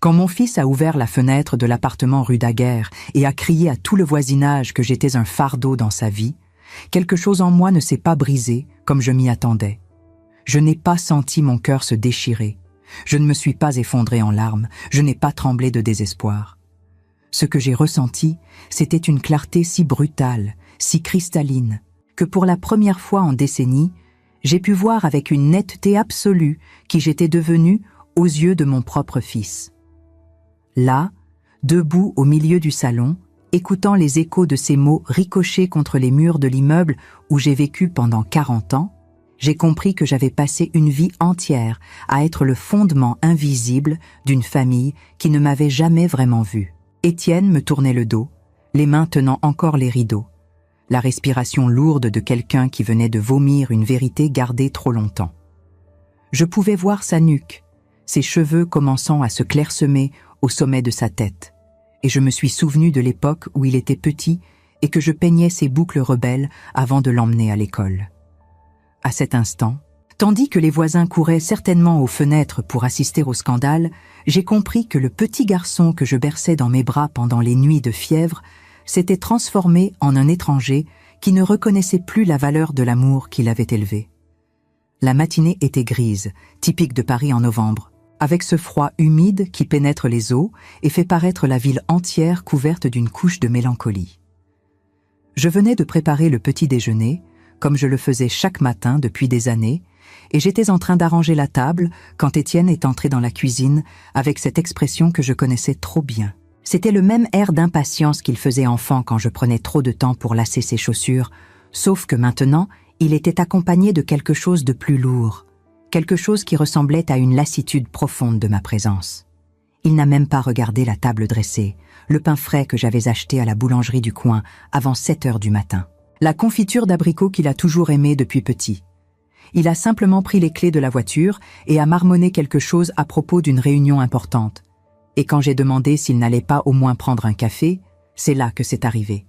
Quand mon fils a ouvert la fenêtre de l'appartement rue Daguerre et a crié à tout le voisinage que j'étais un fardeau dans sa vie, quelque chose en moi ne s'est pas brisé comme je m'y attendais. Je n'ai pas senti mon cœur se déchirer. Je ne me suis pas effondré en larmes. Je n'ai pas tremblé de désespoir. Ce que j'ai ressenti, c'était une clarté si brutale, si cristalline, que pour la première fois en décennies, j'ai pu voir avec une netteté absolue qui j'étais devenu aux yeux de mon propre fils. Là, debout au milieu du salon, écoutant les échos de ces mots ricochés contre les murs de l'immeuble où j'ai vécu pendant 40 ans, j'ai compris que j'avais passé une vie entière à être le fondement invisible d'une famille qui ne m'avait jamais vraiment vu. Étienne me tournait le dos, les mains tenant encore les rideaux, la respiration lourde de quelqu'un qui venait de vomir une vérité gardée trop longtemps. Je pouvais voir sa nuque, ses cheveux commençant à se clairsemer au sommet de sa tête, et je me suis souvenu de l'époque où il était petit et que je peignais ses boucles rebelles avant de l'emmener à l'école. À cet instant, tandis que les voisins couraient certainement aux fenêtres pour assister au scandale, j'ai compris que le petit garçon que je berçais dans mes bras pendant les nuits de fièvre s'était transformé en un étranger qui ne reconnaissait plus la valeur de l'amour qu'il avait élevé. La matinée était grise, typique de Paris en novembre, avec ce froid humide qui pénètre les os et fait paraître la ville entière couverte d'une couche de mélancolie. Je venais de préparer le petit déjeuner, comme je le faisais chaque matin depuis des années, et j'étais en train d'arranger la table quand Étienne est entré dans la cuisine avec cette expression que je connaissais trop bien. C'était le même air d'impatience qu'il faisait enfant quand je prenais trop de temps pour lasser ses chaussures, sauf que maintenant, il était accompagné de quelque chose de plus lourd, quelque chose qui ressemblait à une lassitude profonde de ma présence. Il n'a même pas regardé la table dressée, le pain frais que j'avais acheté à la boulangerie du coin avant 7 heures du matin, la confiture d'abricot qu'il a toujours aimée depuis petit. Il a simplement pris les clés de la voiture et a marmonné quelque chose à propos d'une réunion importante. Et quand j'ai demandé s'il n'allait pas au moins prendre un café, c'est là que c'est arrivé.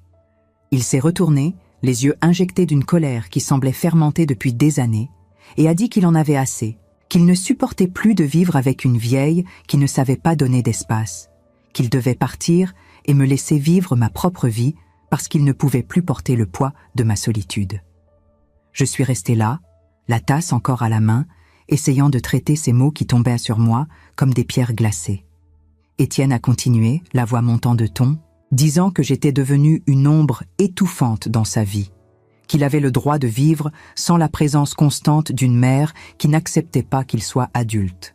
Il s'est retourné, les yeux injectés d'une colère qui semblait fermenter depuis des années, et a dit qu'il en avait assez, qu'il ne supportait plus de vivre avec une vieille qui ne savait pas donner d'espace, qu'il devait partir et me laisser vivre ma propre vie parce qu'il ne pouvait plus porter le poids de ma solitude. Je suis restée là, la tasse encore à la main, essayant de traiter ces mots qui tombaient sur moi comme des pierres glacées. Étienne a continué, la voix montant de ton, disant que j'étais devenue une ombre étouffante dans sa vie, qu'il avait le droit de vivre sans la présence constante d'une mère qui n'acceptait pas qu'il soit adulte.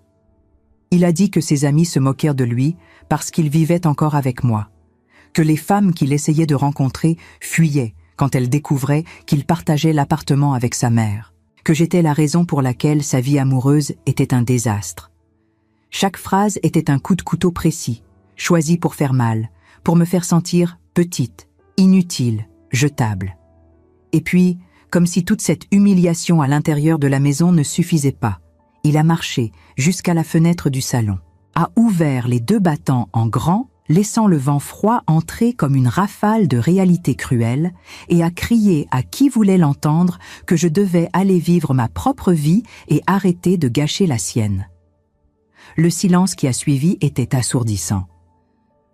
Il a dit que ses amis se moquèrent de lui parce qu'il vivait encore avec moi, que les femmes qu'il essayait de rencontrer fuyaient quand elles découvraient qu'il partageait l'appartement avec sa mère, que j'étais la raison pour laquelle sa vie amoureuse était un désastre. Chaque phrase était un coup de couteau précis, choisi pour faire mal, pour me faire sentir petite, inutile, jetable. Et puis, comme si toute cette humiliation à l'intérieur de la maison ne suffisait pas, il a marché jusqu'à la fenêtre du salon, a ouvert les 2 battants en grand, laissant le vent froid entrer comme une rafale de réalité cruelle, et a crié à qui voulait l'entendre que je devais aller vivre ma propre vie et arrêter de gâcher la sienne. Le silence qui a suivi était assourdissant.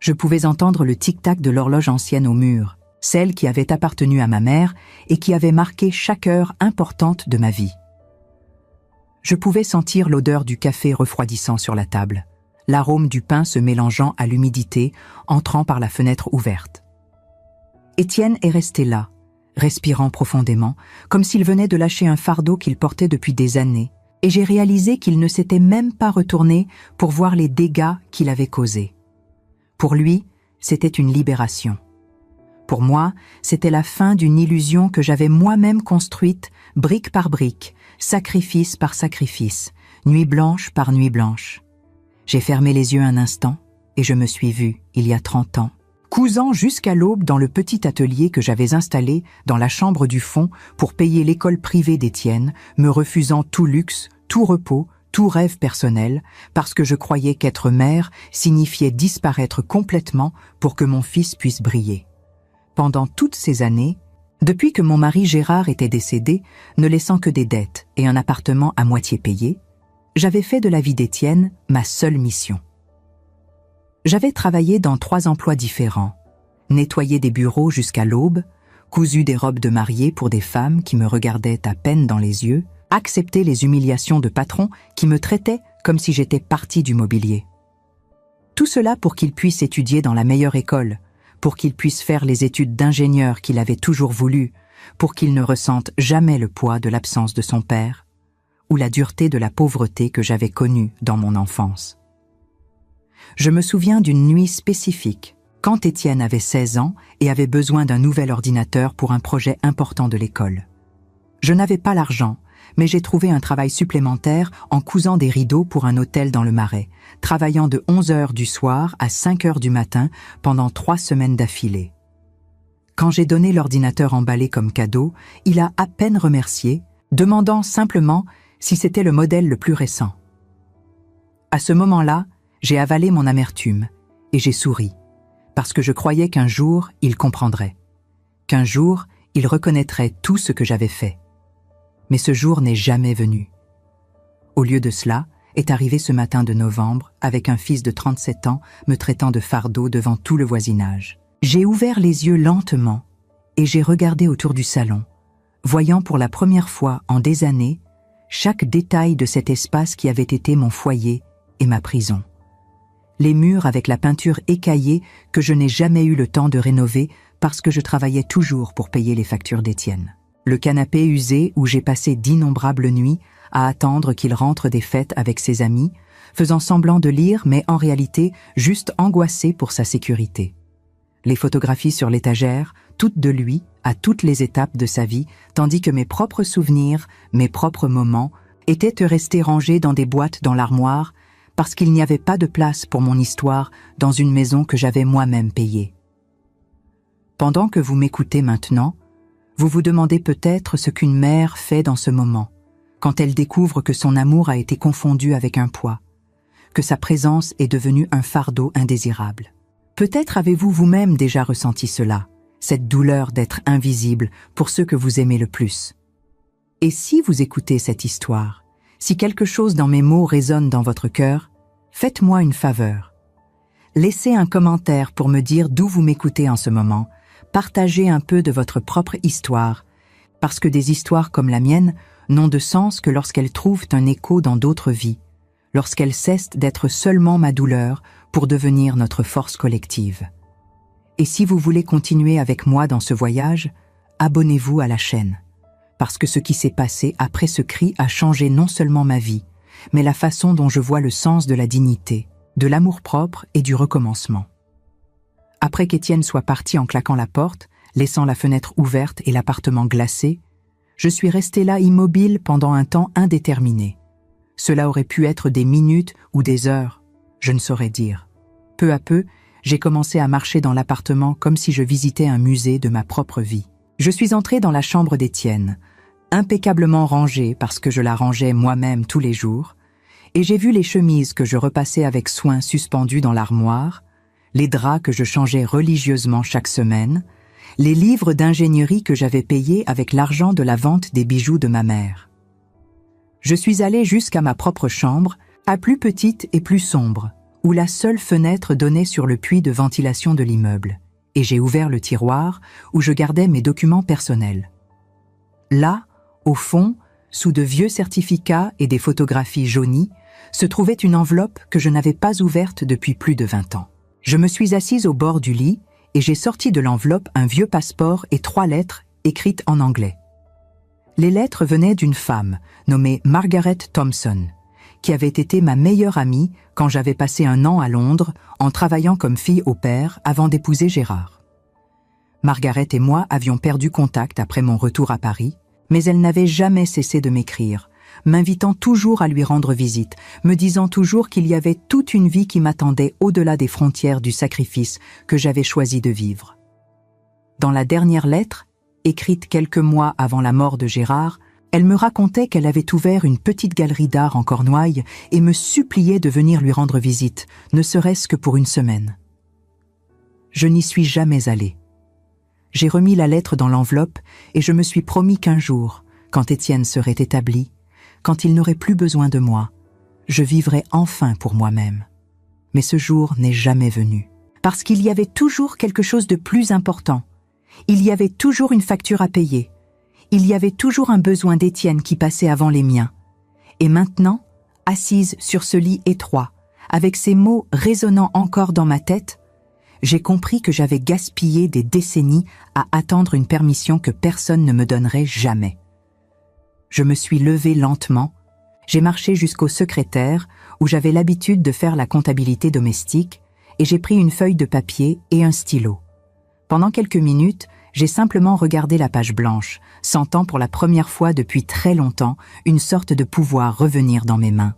Je pouvais entendre le tic-tac de l'horloge ancienne au mur, celle qui avait appartenu à ma mère et qui avait marqué chaque heure importante de ma vie. Je pouvais sentir l'odeur du café refroidissant sur la table, l'arôme du pain se mélangeant à l'humidité entrant par la fenêtre ouverte. Étienne est resté là, respirant profondément, comme s'il venait de lâcher un fardeau qu'il portait depuis des années, et j'ai réalisé qu'il ne s'était même pas retourné pour voir les dégâts qu'il avait causés. Pour lui, c'était une libération. Pour moi, c'était la fin d'une illusion que j'avais moi-même construite, brique par brique, sacrifice par sacrifice, nuit blanche par nuit blanche. J'ai fermé les yeux un instant et je me suis vue, il y a 30 ans, cousant jusqu'à l'aube dans le petit atelier que j'avais installé dans la chambre du fond pour payer l'école privée d'Étienne, me refusant tout luxe, tout repos, tout rêve personnel, parce que je croyais qu'être mère signifiait disparaître complètement pour que mon fils puisse briller. Pendant toutes ces années, depuis que mon mari Gérard était décédé, ne laissant que des dettes et un appartement à moitié payé, j'avais fait de la vie d'Étienne ma seule mission. J'avais travaillé dans 3 emplois différents. Nettoyé des bureaux jusqu'à l'aube, cousu des robes de mariée pour des femmes qui me regardaient à peine dans les yeux, accepté les humiliations de patrons qui me traitaient comme si j'étais partie du mobilier. Tout cela pour qu'il puisse étudier dans la meilleure école, pour qu'il puisse faire les études d'ingénieur qu'il avait toujours voulu, pour qu'il ne ressente jamais le poids de l'absence de son père, ou la dureté de la pauvreté que j'avais connue dans mon enfance. Je me souviens d'une nuit spécifique, quand Étienne avait 16 ans et avait besoin d'un nouvel ordinateur pour un projet important de l'école. Je n'avais pas l'argent, mais j'ai trouvé un travail supplémentaire en cousant des rideaux pour un hôtel dans le Marais, travaillant de 11 heures du soir à 5 heures du matin pendant 3 semaines d'affilée. Quand j'ai donné l'ordinateur emballé comme cadeau, il a à peine remercié, demandant simplement si c'était le modèle le plus récent. À ce moment-là, j'ai avalé mon amertume et j'ai souri, parce que je croyais qu'un jour, il comprendrait, qu'un jour, il reconnaîtrait tout ce que j'avais fait. Mais ce jour n'est jamais venu. Au lieu de cela, est arrivé ce matin de novembre, avec un fils de 37 ans me traitant de fardeau devant tout le voisinage. J'ai ouvert les yeux lentement et j'ai regardé autour du salon, voyant pour la première fois en des années chaque détail de cet espace qui avait été mon foyer et ma prison. Les murs avec la peinture écaillée que je n'ai jamais eu le temps de rénover parce que je travaillais toujours pour payer les factures d'Étienne. Le canapé usé où j'ai passé d'innombrables nuits à attendre qu'il rentre des fêtes avec ses amis, faisant semblant de lire mais en réalité juste angoissé pour sa sécurité. Les photographies sur l'étagère, toutes de lui, à toutes les étapes de sa vie, tandis que mes propres souvenirs, mes propres moments, étaient restés rangés dans des boîtes dans l'armoire, parce qu'il n'y avait pas de place pour mon histoire dans une maison que j'avais moi-même payée. Pendant que vous m'écoutez maintenant, vous vous demandez peut-être ce qu'une mère fait dans ce moment, quand elle découvre que son amour a été confondu avec un poids, que sa présence est devenue un fardeau indésirable. Peut-être avez-vous vous-même déjà ressenti cela, cette douleur d'être invisible pour ceux que vous aimez le plus. Et si vous écoutez cette histoire, si quelque chose dans mes mots résonne dans votre cœur, faites-moi une faveur. Laissez un commentaire pour me dire d'où vous m'écoutez en ce moment, partagez un peu de votre propre histoire, parce que des histoires comme la mienne n'ont de sens que lorsqu'elles trouvent un écho dans d'autres vies, lorsqu'elles cessent d'être seulement ma douleur pour devenir notre force collective. Et si vous voulez continuer avec moi dans ce voyage, abonnez-vous à la chaîne, parce que ce qui s'est passé après ce cri a changé non seulement ma vie, mais la façon dont je vois le sens de la dignité, de l'amour-propre et du recommencement. Après qu'Étienne soit parti en claquant la porte, laissant la fenêtre ouverte et l'appartement glacé, je suis restée là immobile pendant un temps indéterminé. Cela aurait pu être des minutes ou des heures, je ne saurais dire. Peu à peu, j'ai commencé à marcher dans l'appartement comme si je visitais un musée de ma propre vie. Je suis entrée dans la chambre d'Étienne, impeccablement rangée parce que je la rangeais moi-même tous les jours, et j'ai vu les chemises que je repassais avec soin suspendues dans l'armoire, les draps que je changeais religieusement chaque semaine, les livres d'ingénierie que j'avais payés avec l'argent de la vente des bijoux de ma mère. Je suis allée jusqu'à ma propre chambre, à plus petite et plus sombre, où la seule fenêtre donnait sur le puits de ventilation de l'immeuble, et j'ai ouvert le tiroir où je gardais mes documents personnels. Là, au fond, sous de vieux certificats et des photographies jaunies, se trouvait une enveloppe que je n'avais pas ouverte depuis plus de 20 ans. Je me suis assise au bord du lit et j'ai sorti de l'enveloppe un vieux passeport et 3 lettres écrites en anglais. Les lettres venaient d'une femme nommée Margaret Thompson, qui avait été ma meilleure amie quand j'avais passé un an à Londres en travaillant comme fille au pair avant d'épouser Gérard. Margaret et moi avions perdu contact après mon retour à Paris, mais elle n'avait jamais cessé de m'écrire, m'invitant toujours à lui rendre visite, me disant toujours qu'il y avait toute une vie qui m'attendait au-delà des frontières du sacrifice que j'avais choisi de vivre. Dans la dernière lettre, écrite quelques mois avant la mort de Gérard, elle me racontait qu'elle avait ouvert une petite galerie d'art en Cornouailles et me suppliait de venir lui rendre visite, ne serait-ce que pour une semaine. Je n'y suis jamais allée. J'ai remis la lettre dans l'enveloppe et je me suis promis qu'un jour, quand Étienne serait établi, quand il n'aurait plus besoin de moi, je vivrais enfin pour moi-même. Mais ce jour n'est jamais venu. Parce qu'il y avait toujours quelque chose de plus important. Il y avait toujours une facture à payer. Il y avait toujours un besoin d'Étienne qui passait avant les miens. Et maintenant, assise sur ce lit étroit, avec ces mots résonnant encore dans ma tête, j'ai compris que j'avais gaspillé des décennies à attendre une permission que personne ne me donnerait jamais. Je me suis levée lentement, j'ai marché jusqu'au secrétaire où j'avais l'habitude de faire la comptabilité domestique et j'ai pris une feuille de papier et un stylo. Pendant quelques minutes, j'ai simplement regardé la page blanche, sentant pour la première fois depuis très longtemps une sorte de pouvoir revenir dans mes mains.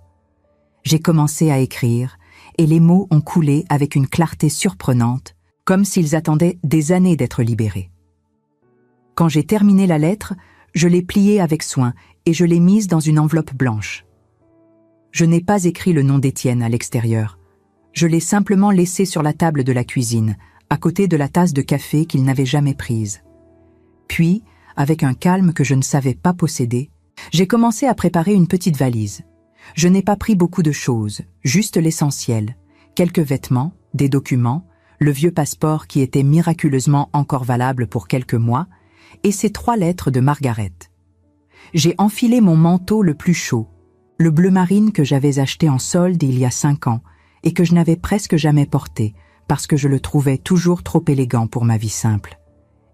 J'ai commencé à écrire, et les mots ont coulé avec une clarté surprenante, comme s'ils attendaient des années d'être libérés. Quand j'ai terminé la lettre, je l'ai pliée avec soin et je l'ai mise dans une enveloppe blanche. Je n'ai pas écrit le nom d'Étienne à l'extérieur. Je l'ai simplement laissé sur la table de la cuisine, à côté de la tasse de café qu'il n'avait jamais prise. Puis, avec un calme que je ne savais pas posséder, j'ai commencé à préparer une petite valise. Je n'ai pas pris beaucoup de choses, juste l'essentiel, quelques vêtements, des documents, le vieux passeport qui était miraculeusement encore valable pour quelques mois, et ces 3 lettres de Margaret. J'ai enfilé mon manteau le plus chaud, le bleu marine que j'avais acheté en solde il y a 5 ans et que je n'avais presque jamais porté parce que je le trouvais toujours trop élégant pour ma vie simple.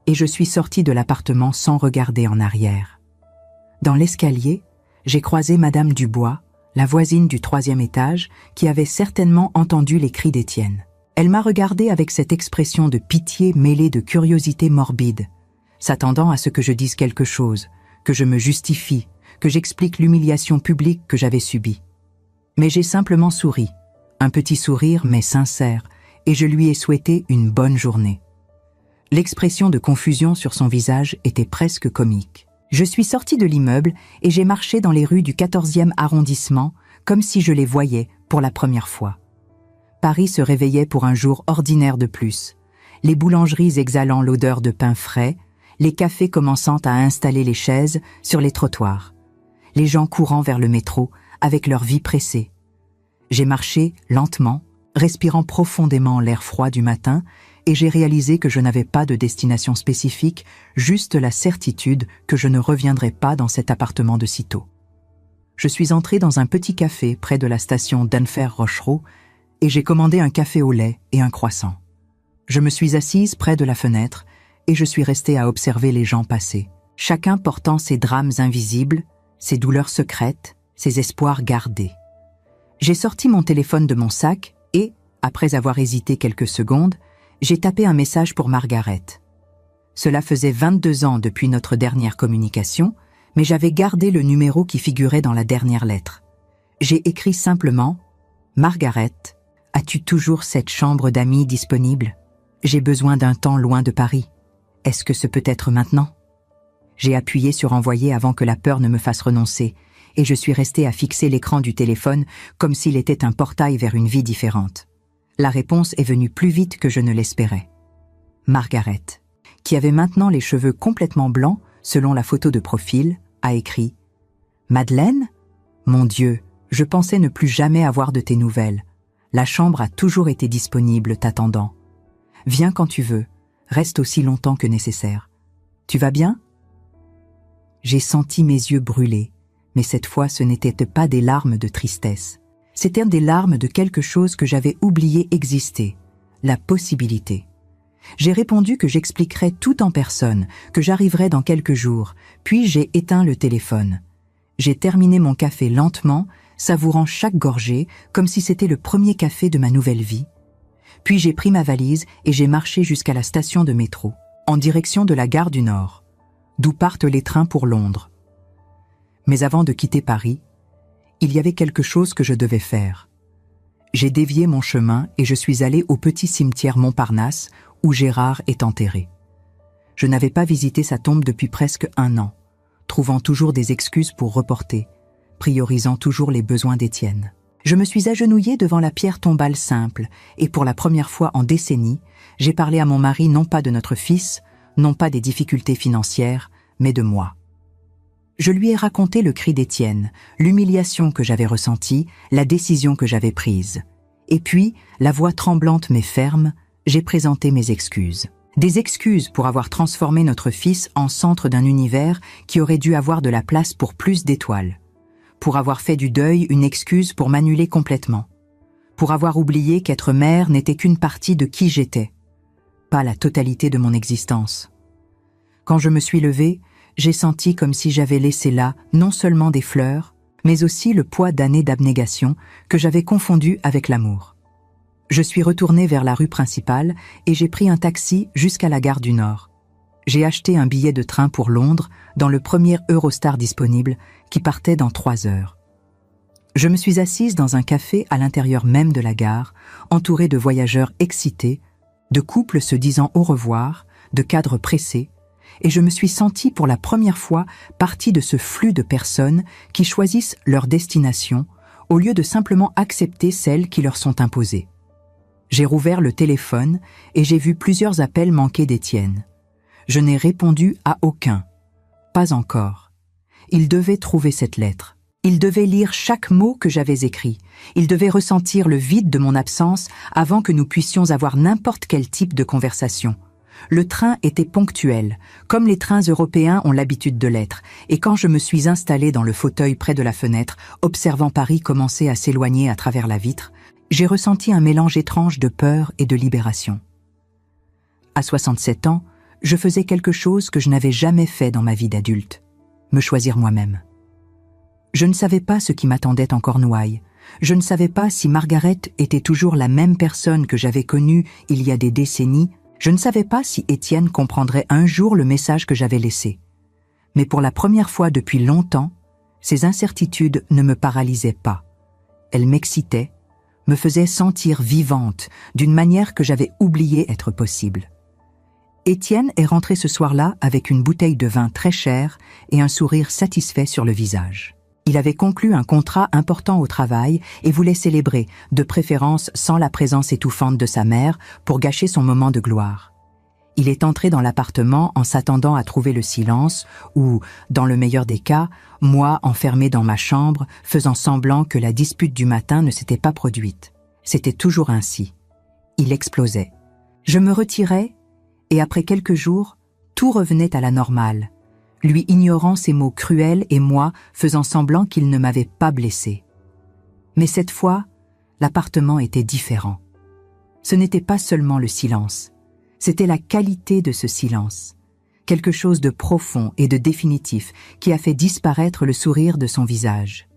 Et je suis sortie de l'appartement sans regarder en arrière. Dans l'escalier, j'ai croisé Madame Dubois, la voisine du 3e étage, qui avait certainement entendu les cris d'Étienne. Elle m'a regardée avec cette expression de pitié mêlée de curiosité morbide, s'attendant à ce que je dise quelque chose, que je me justifie, que j'explique l'humiliation publique que j'avais subie. Mais j'ai simplement souri, un petit sourire mais sincère, et je lui ai souhaité une bonne journée. L'expression de confusion sur son visage était presque comique. Je suis sortie de l'immeuble et j'ai marché dans les rues du 14e arrondissement comme si je les voyais pour la première fois. Paris se réveillait pour un jour ordinaire de plus, les boulangeries exhalant l'odeur de pain frais, les cafés commençant à installer les chaises sur les trottoirs, les gens courant vers le métro avec leur vie pressée. J'ai marché lentement, respirant profondément l'air froid du matin, et j'ai réalisé que je n'avais pas de destination spécifique, juste la certitude que je ne reviendrais pas dans cet appartement de sitôt. Je suis entré dans un petit café près de la station Denfert-Rochereau et j'ai commandé un café au lait et un croissant. Je me suis assise près de la fenêtre et je suis restée à observer les gens passer, chacun portant ses drames invisibles, ses douleurs secrètes, ses espoirs gardés. J'ai sorti mon téléphone de mon sac et, après avoir hésité quelques secondes, j'ai tapé un message pour Margaret. Cela faisait 22 ans depuis notre dernière communication, mais j'avais gardé le numéro qui figurait dans la dernière lettre. J'ai écrit simplement « Margaret, as-tu toujours cette chambre d'amis disponible? J'ai besoin d'un temps loin de Paris. Est-ce que ce peut être maintenant ?» J'ai appuyé sur « Envoyer » avant que la peur ne me fasse renoncer, et je suis restée à fixer l'écran du téléphone comme s'il était un portail vers une vie différente. La réponse est venue plus vite que je ne l'espérais. Margaret, qui avait maintenant les cheveux complètement blancs, selon la photo de profil, a écrit « Madeleine ? Mon Dieu, je pensais ne plus jamais avoir de tes nouvelles. La chambre a toujours été disponible, t'attendant. Viens quand tu veux, reste aussi longtemps que nécessaire. Tu vas bien ?» J'ai senti mes yeux brûler, mais cette fois ce n'étaient pas des larmes de tristesse. C'étaient des larmes de quelque chose que j'avais oublié exister, la possibilité. J'ai répondu que j'expliquerais tout en personne, que j'arriverais dans quelques jours, puis j'ai éteint le téléphone. J'ai terminé mon café lentement, savourant chaque gorgée, comme si c'était le premier café de ma nouvelle vie. Puis j'ai pris ma valise et j'ai marché jusqu'à la station de métro, en direction de la gare du Nord, d'où partent les trains pour Londres. Mais avant de quitter Paris, il y avait quelque chose que je devais faire. J'ai dévié mon chemin et je suis allé au petit cimetière Montparnasse où Gérard est enterré. Je n'avais pas visité sa tombe depuis presque 1 an, trouvant toujours des excuses pour reporter, priorisant toujours les besoins d'Étienne. Je me suis agenouillée devant la pierre tombale simple et pour la première fois en décennies, j'ai parlé à mon mari non pas de notre fils, non pas des difficultés financières, mais de moi. Je lui ai raconté le cri d'Étienne, l'humiliation que j'avais ressentie, la décision que j'avais prise. Et puis, la voix tremblante mais ferme, j'ai présenté mes excuses. Des excuses pour avoir transformé notre fils en centre d'un univers qui aurait dû avoir de la place pour plus d'étoiles. Pour avoir fait du deuil une excuse pour m'annuler complètement. Pour avoir oublié qu'être mère n'était qu'une partie de qui j'étais, pas la totalité de mon existence. Quand je me suis levée, j'ai senti comme si j'avais laissé là non seulement des fleurs, mais aussi le poids d'années d'abnégation que j'avais confondu avec l'amour. Je suis retournée vers la rue principale et j'ai pris un taxi jusqu'à la gare du Nord. J'ai acheté un billet de train pour Londres dans le premier Eurostar disponible qui partait dans 3 heures. Je me suis assise dans un café à l'intérieur même de la gare, entourée de voyageurs excités, de couples se disant au revoir, de cadres pressés, et je me suis sentie pour la première fois partie de ce flux de personnes qui choisissent leur destination au lieu de simplement accepter celles qui leur sont imposées. J'ai rouvert le téléphone et j'ai vu plusieurs appels manqués d'Étienne. Je n'ai répondu à aucun. Pas encore. Il devait trouver cette lettre. Il devait lire chaque mot que j'avais écrit. Il devait ressentir le vide de mon absence avant que nous puissions avoir n'importe quel type de conversation. Le train était ponctuel, comme les trains européens ont l'habitude de l'être, et quand je me suis installée dans le fauteuil près de la fenêtre, observant Paris commencer à s'éloigner à travers la vitre, j'ai ressenti un mélange étrange de peur et de libération. À 67 ans, je faisais quelque chose que je n'avais jamais fait dans ma vie d'adulte, me choisir moi-même. Je ne savais pas ce qui m'attendait en Cornouailles. Je ne savais pas si Margaret était toujours la même personne que j'avais connue il y a des décennies. Je ne savais pas si Étienne comprendrait un jour le message que j'avais laissé. Mais pour la première fois depuis longtemps, ces incertitudes ne me paralysaient pas. Elles m'excitaient, me faisaient sentir vivante d'une manière que j'avais oublié être possible. Étienne est rentré ce soir-là avec une bouteille de vin très chère et un sourire satisfait sur le visage. Il avait conclu un contrat important au travail et voulait célébrer, de préférence sans la présence étouffante de sa mère, pour gâcher son moment de gloire. Il est entré dans l'appartement en s'attendant à trouver le silence ou, dans le meilleur des cas, moi enfermé dans ma chambre, faisant semblant que la dispute du matin ne s'était pas produite. C'était toujours ainsi. Il explosait. Je me retirais et après quelques jours, tout revenait à la normale, lui ignorant ses mots cruels et moi faisant semblant qu'il ne m'avait pas blessé. Mais cette fois, l'appartement était différent. Ce n'était pas seulement le silence, c'était la qualité de ce silence, quelque chose de profond et de définitif qui a fait disparaître le sourire de son visage.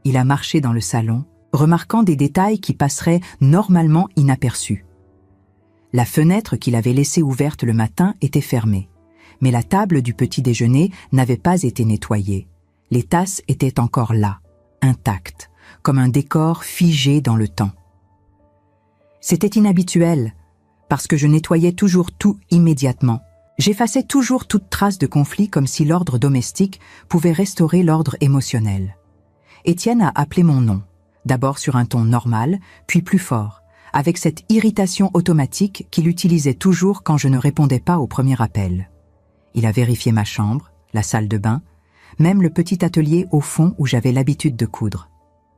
Il a marché dans le salon, remarquant des détails qui passeraient normalement inaperçus. La fenêtre qu'il avait laissée ouverte le matin était fermée, mais la table du petit déjeuner n'avait pas été nettoyée. Les tasses étaient encore là, intactes, comme un décor figé dans le temps. C'était inhabituel, parce que je nettoyais toujours tout immédiatement. J'effaçais toujours toute trace de conflit comme si l'ordre domestique pouvait restaurer l'ordre émotionnel. Étienne a appelé mon nom, d'abord sur un ton normal, puis plus fort, avec cette irritation automatique qu'il utilisait toujours quand je ne répondais pas au premier appel. Il a vérifié ma chambre, la salle de bain, même le petit atelier au fond où j'avais l'habitude de coudre.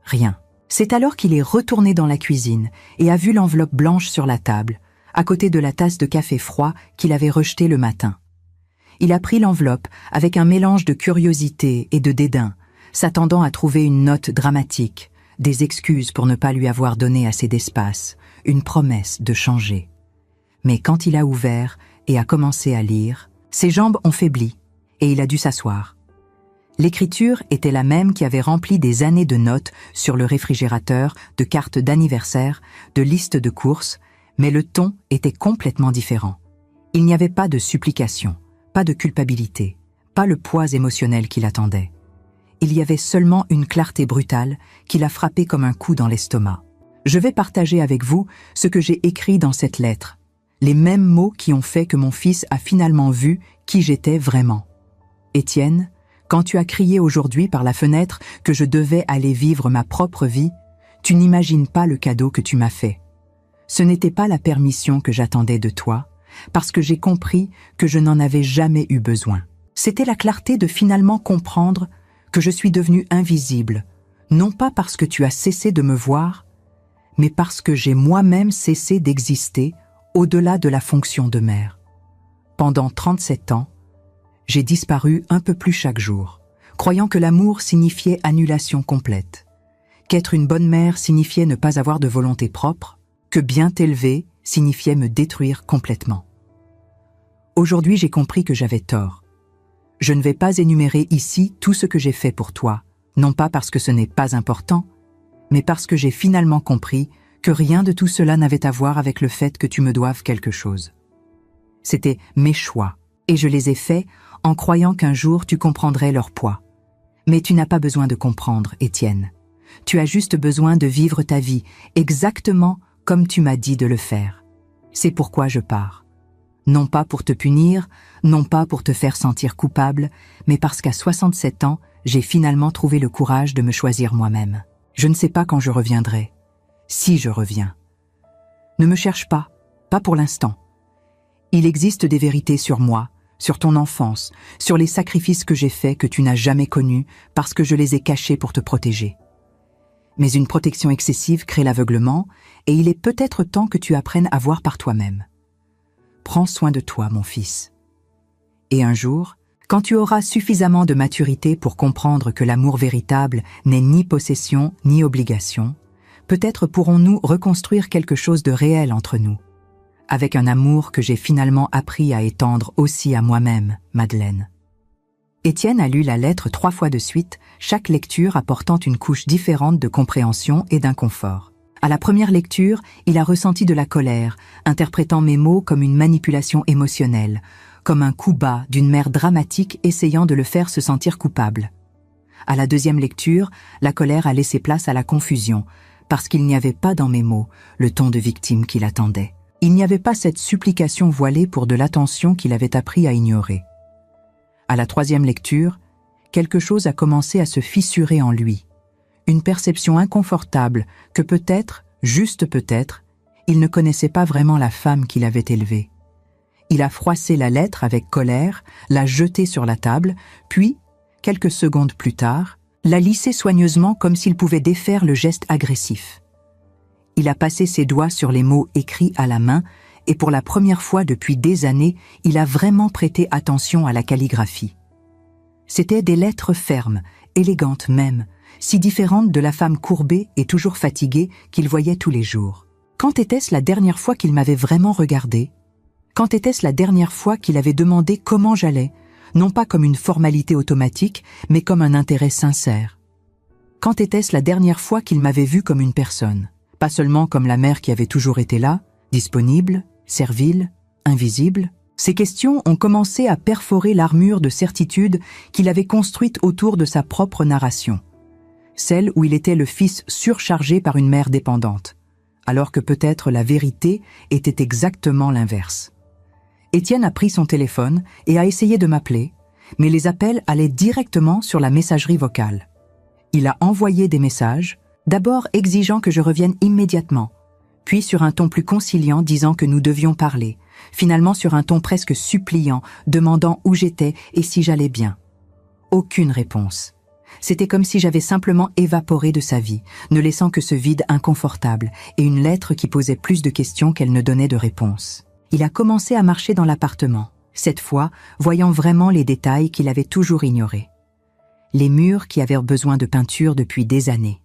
Rien. C'est alors qu'il est retourné dans la cuisine et a vu l'enveloppe blanche sur la table, à côté de la tasse de café froid qu'il avait rejetée le matin. Il a pris l'enveloppe avec un mélange de curiosité et de dédain, s'attendant à trouver une note dramatique, des excuses pour ne pas lui avoir donné assez d'espace, une promesse de changer. Mais quand il a ouvert et a commencé à lire, ses jambes ont faibli et il a dû s'asseoir. L'écriture était la même qui avait rempli des années de notes sur le réfrigérateur, de cartes d'anniversaire, de listes de courses, mais le ton était complètement différent. Il n'y avait pas de supplication, pas de culpabilité, pas le poids émotionnel qui l'attendait. Il y avait seulement une clarté brutale qui l'a frappé comme un coup dans l'estomac. Je vais partager avec vous ce que j'ai écrit dans cette lettre, les mêmes mots qui ont fait que mon fils a finalement vu qui j'étais vraiment. Étienne, quand tu as crié aujourd'hui par la fenêtre que je devais aller vivre ma propre vie, tu n'imagines pas le cadeau que tu m'as fait. Ce n'était pas la permission que j'attendais de toi, parce que j'ai compris que je n'en avais jamais eu besoin. C'était la clarté de finalement comprendre que je suis devenue invisible, non pas parce que tu as cessé de me voir, mais parce que j'ai moi-même cessé d'exister au-delà de la fonction de mère. Pendant 37 ans, j'ai disparu un peu plus chaque jour, croyant que l'amour signifiait annulation complète, qu'être une bonne mère signifiait ne pas avoir de volonté propre, que bien t'élever signifiait me détruire complètement. Aujourd'hui, j'ai compris que j'avais tort. Je ne vais pas énumérer ici tout ce que j'ai fait pour toi, non pas parce que ce n'est pas important, mais parce que j'ai finalement compris que rien de tout cela n'avait à voir avec le fait que tu me doives quelque chose. C'était mes choix, et je les ai faits en croyant qu'un jour tu comprendrais leur poids. Mais tu n'as pas besoin de comprendre, Étienne. Tu as juste besoin de vivre ta vie exactement comme tu m'as dit de le faire. C'est pourquoi je pars. Non pas pour te punir, non pas pour te faire sentir coupable, mais parce qu'à 67 ans, j'ai finalement trouvé le courage de me choisir moi-même. Je ne sais pas quand je reviendrai, si je reviens. Ne me cherche pas pour l'instant. Il existe des vérités sur moi, sur ton enfance, sur les sacrifices que j'ai faits que tu n'as jamais connus parce que je les ai cachés pour te protéger. Mais une protection excessive crée l'aveuglement et il est peut-être temps que tu apprennes à voir par toi-même. Prends soin de toi, mon fils. Et un jour, quand tu auras suffisamment de maturité pour comprendre que l'amour véritable n'est ni possession ni obligation, peut-être pourrons-nous reconstruire quelque chose de réel entre nous, avec un amour que j'ai finalement appris à étendre aussi à moi-même, Madeleine. Étienne a lu la lettre 3 fois de suite, chaque lecture apportant une couche différente de compréhension et d'inconfort. À la première lecture, il a ressenti de la colère, interprétant mes mots comme une manipulation émotionnelle, comme un coup bas d'une mère dramatique essayant de le faire se sentir coupable. À la deuxième lecture, la colère a laissé place à la confusion, parce qu'il n'y avait pas dans mes mots le ton de victime qu'il attendait. Il n'y avait pas cette supplication voilée pour de l'attention qu'il avait appris à ignorer. À la troisième lecture, quelque chose a commencé à se fissurer en lui. Une perception inconfortable que peut-être, juste peut-être, il ne connaissait pas vraiment la femme qu'il avait élevée. Il a froissé la lettre avec colère, l'a jetée sur la table, puis, quelques secondes plus tard, l'a lissée soigneusement comme s'il pouvait défaire le geste agressif. Il a passé ses doigts sur les mots écrits à la main et pour la première fois depuis des années, il a vraiment prêté attention à la calligraphie. C'étaient des lettres fermes, élégantes même, si différentes de la femme courbée et toujours fatiguée qu'il voyait tous les jours. Quand était-ce la dernière fois qu'il m'avait vraiment regardé? Quand était-ce la dernière fois qu'il avait demandé comment j'allais, non pas comme une formalité automatique, mais comme un intérêt sincère? Quand était-ce la dernière fois qu'il m'avait vu comme une personne, pas seulement comme la mère qui avait toujours été là, disponible, servile, invisible? Ces questions ont commencé à perforer l'armure de certitude qu'il avait construite autour de sa propre narration, celle où il était le fils surchargé par une mère dépendante, alors que peut-être la vérité était exactement l'inverse. Étienne a pris son téléphone et a essayé de m'appeler, mais les appels allaient directement sur la messagerie vocale. Il a envoyé des messages, d'abord exigeant que je revienne immédiatement, puis sur un ton plus conciliant disant que nous devions parler, finalement sur un ton presque suppliant, demandant où j'étais et si j'allais bien. Aucune réponse. C'était comme si j'avais simplement évaporé de sa vie, ne laissant que ce vide inconfortable et une lettre qui posait plus de questions qu'elle ne donnait de réponses. Il a commencé à marcher dans l'appartement, cette fois voyant vraiment les détails qu'il avait toujours ignorés. Les murs qui avaient besoin de peinture depuis des années.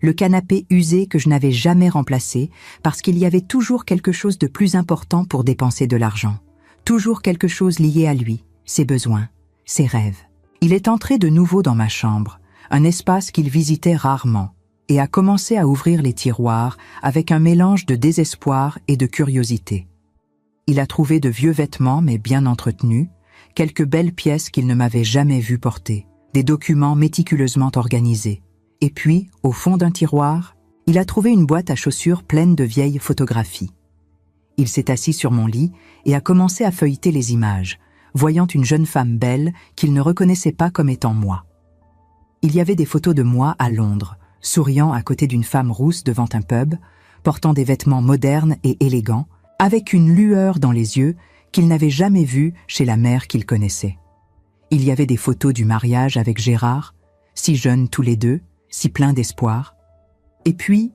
Le canapé usé que je n'avais jamais remplacé parce qu'il y avait toujours quelque chose de plus important pour dépenser de l'argent. Toujours quelque chose lié à lui, ses besoins, ses rêves. Il est entré de nouveau dans ma chambre, un espace qu'il visitait rarement, et a commencé à ouvrir les tiroirs avec un mélange de désespoir et de curiosité. Il a trouvé de vieux vêtements mais bien entretenus, quelques belles pièces qu'il ne m'avait jamais vu porter, des documents méticuleusement organisés. Et puis, au fond d'un tiroir, il a trouvé une boîte à chaussures pleine de vieilles photographies. Il s'est assis sur mon lit et a commencé à feuilleter les images, voyant une jeune femme belle qu'il ne reconnaissait pas comme étant moi. Il y avait des photos de moi à Londres, souriant à côté d'une femme rousse devant un pub, portant des vêtements modernes et élégants, avec une lueur dans les yeux qu'il n'avait jamais vue chez la mère qu'il connaissait. Il y avait des photos du mariage avec Gérard, si jeunes tous les deux, si pleins d'espoir. Et puis,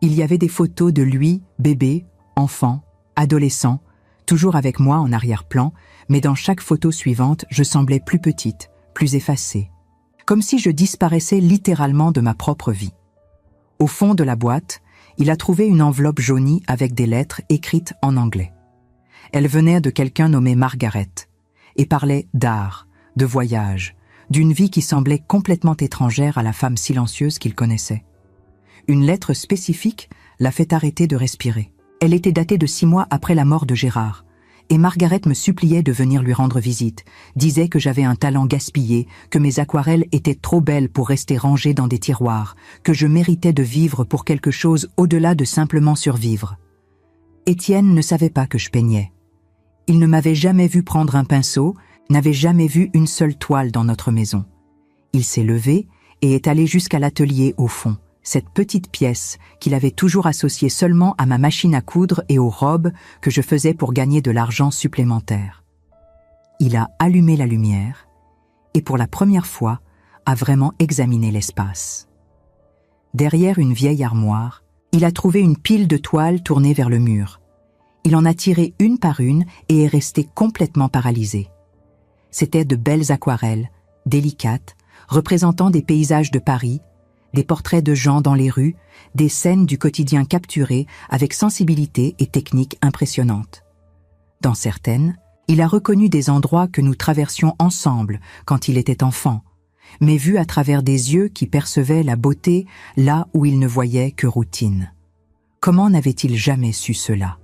Il y avait des photos de lui, bébé, enfant, adolescent, toujours avec moi en arrière-plan, mais dans chaque photo suivante, je semblais plus petite, plus effacée. Comme si je disparaissais littéralement de ma propre vie. Au fond de la boîte, il a trouvé une enveloppe jaunie avec des lettres écrites en anglais. Elles venaient de quelqu'un nommé Margaret et parlaient d'art, de voyage, d'une vie qui semblait complètement étrangère à la femme silencieuse qu'il connaissait. Une lettre spécifique l'a fait arrêter de respirer. Elle était datée de 6 mois après la mort de Gérard, et Margaret me suppliait de venir lui rendre visite, disait que j'avais un talent gaspillé, que mes aquarelles étaient trop belles pour rester rangées dans des tiroirs, que je méritais de vivre pour quelque chose au-delà de simplement survivre. Étienne ne savait pas que je peignais. Il ne m'avait jamais vu prendre un pinceau, n'avait jamais vu une seule toile dans notre maison. Il s'est levé et est allé jusqu'à l'atelier au fond, cette petite pièce qu'il avait toujours associée seulement à ma machine à coudre et aux robes que je faisais pour gagner de l'argent supplémentaire. Il a allumé la lumière et pour la première fois a vraiment examiné l'espace. Derrière une vieille armoire, il a trouvé une pile de toiles tournées vers le mur. Il en a tiré une par une et est resté complètement paralysé. C'étaient de belles aquarelles, délicates, représentant des paysages de Paris, des portraits de gens dans les rues, des scènes du quotidien capturées avec sensibilité et technique impressionnantes. Dans certaines, il a reconnu des endroits que nous traversions ensemble quand il était enfant, mais vus à travers des yeux qui percevaient la beauté là où il ne voyait que routine. Comment n'avait-il jamais su cela?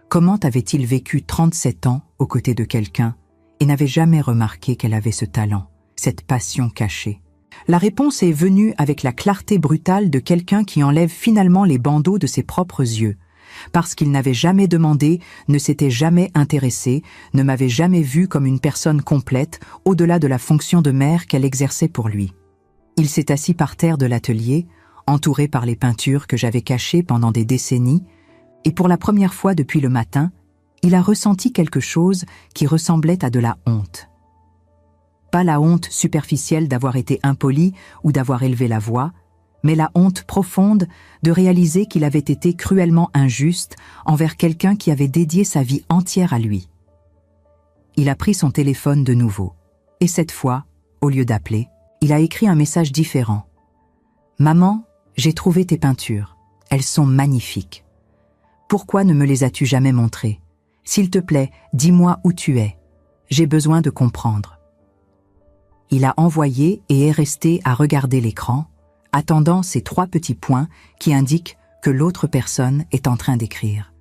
Comment avait-il vécu 37 ans aux côtés de quelqu'un et n'avait jamais remarqué qu'elle avait ce talent, cette passion cachée? La réponse est venue avec la clarté brutale de quelqu'un qui enlève finalement les bandeaux de ses propres yeux, parce qu'il n'avait jamais demandé, ne s'était jamais intéressé, ne m'avait jamais vu comme une personne complète, au-delà de la fonction de mère qu'elle exerçait pour lui. Il s'est assis par terre de l'atelier, entouré par les peintures que j'avais cachées pendant des décennies, et pour la première fois depuis le matin, il a ressenti quelque chose qui ressemblait à de la honte. Pas la honte superficielle d'avoir été impoli ou d'avoir élevé la voix, mais la honte profonde de réaliser qu'il avait été cruellement injuste envers quelqu'un qui avait dédié sa vie entière à lui. Il a pris son téléphone de nouveau, et cette fois, au lieu d'appeler, il a écrit un message différent. « Maman, j'ai trouvé tes peintures. Elles sont magnifiques. Pourquoi ne me les as-tu jamais montrées? S'il te plaît, dis-moi où tu es. J'ai besoin de comprendre. » Il a envoyé et est resté à regarder l'écran, attendant ces 3 petits points qui indiquent que l'autre personne est en train d'écrire.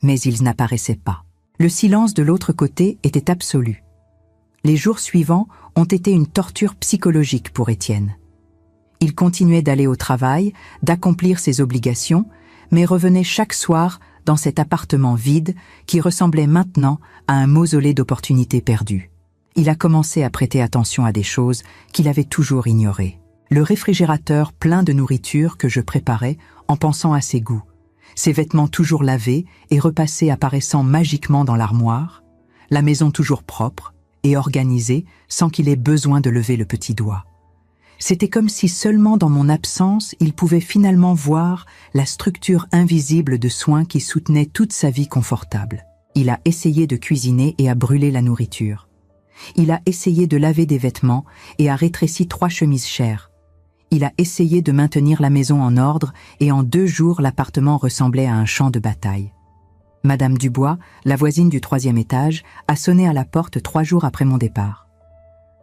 Mais ils n'apparaissaient pas. Le silence de l'autre côté était absolu. Les jours suivants ont été une torture psychologique pour Étienne. Il continuait d'aller au travail, d'accomplir ses obligations, mais revenait chaque soir dans cet appartement vide qui ressemblait maintenant à un mausolée d'opportunités perdues. Il a commencé à prêter attention à des choses qu'il avait toujours ignorées. Le réfrigérateur plein de nourriture que je préparais en pensant à ses goûts, ses vêtements toujours lavés et repassés apparaissant magiquement dans l'armoire, la maison toujours propre et organisée sans qu'il ait besoin de lever le petit doigt. C'était comme si seulement dans mon absence, il pouvait finalement voir la structure invisible de soins qui soutenait toute sa vie confortable. Il a essayé de cuisiner et a brûlé la nourriture. Il a essayé de laver des vêtements et a rétréci 3 chemises chères. Il a essayé de maintenir la maison en ordre et en 2 jours, l'appartement ressemblait à un champ de bataille. Madame Dubois, la voisine du 3e étage, a sonné à la porte 3 jours après mon départ.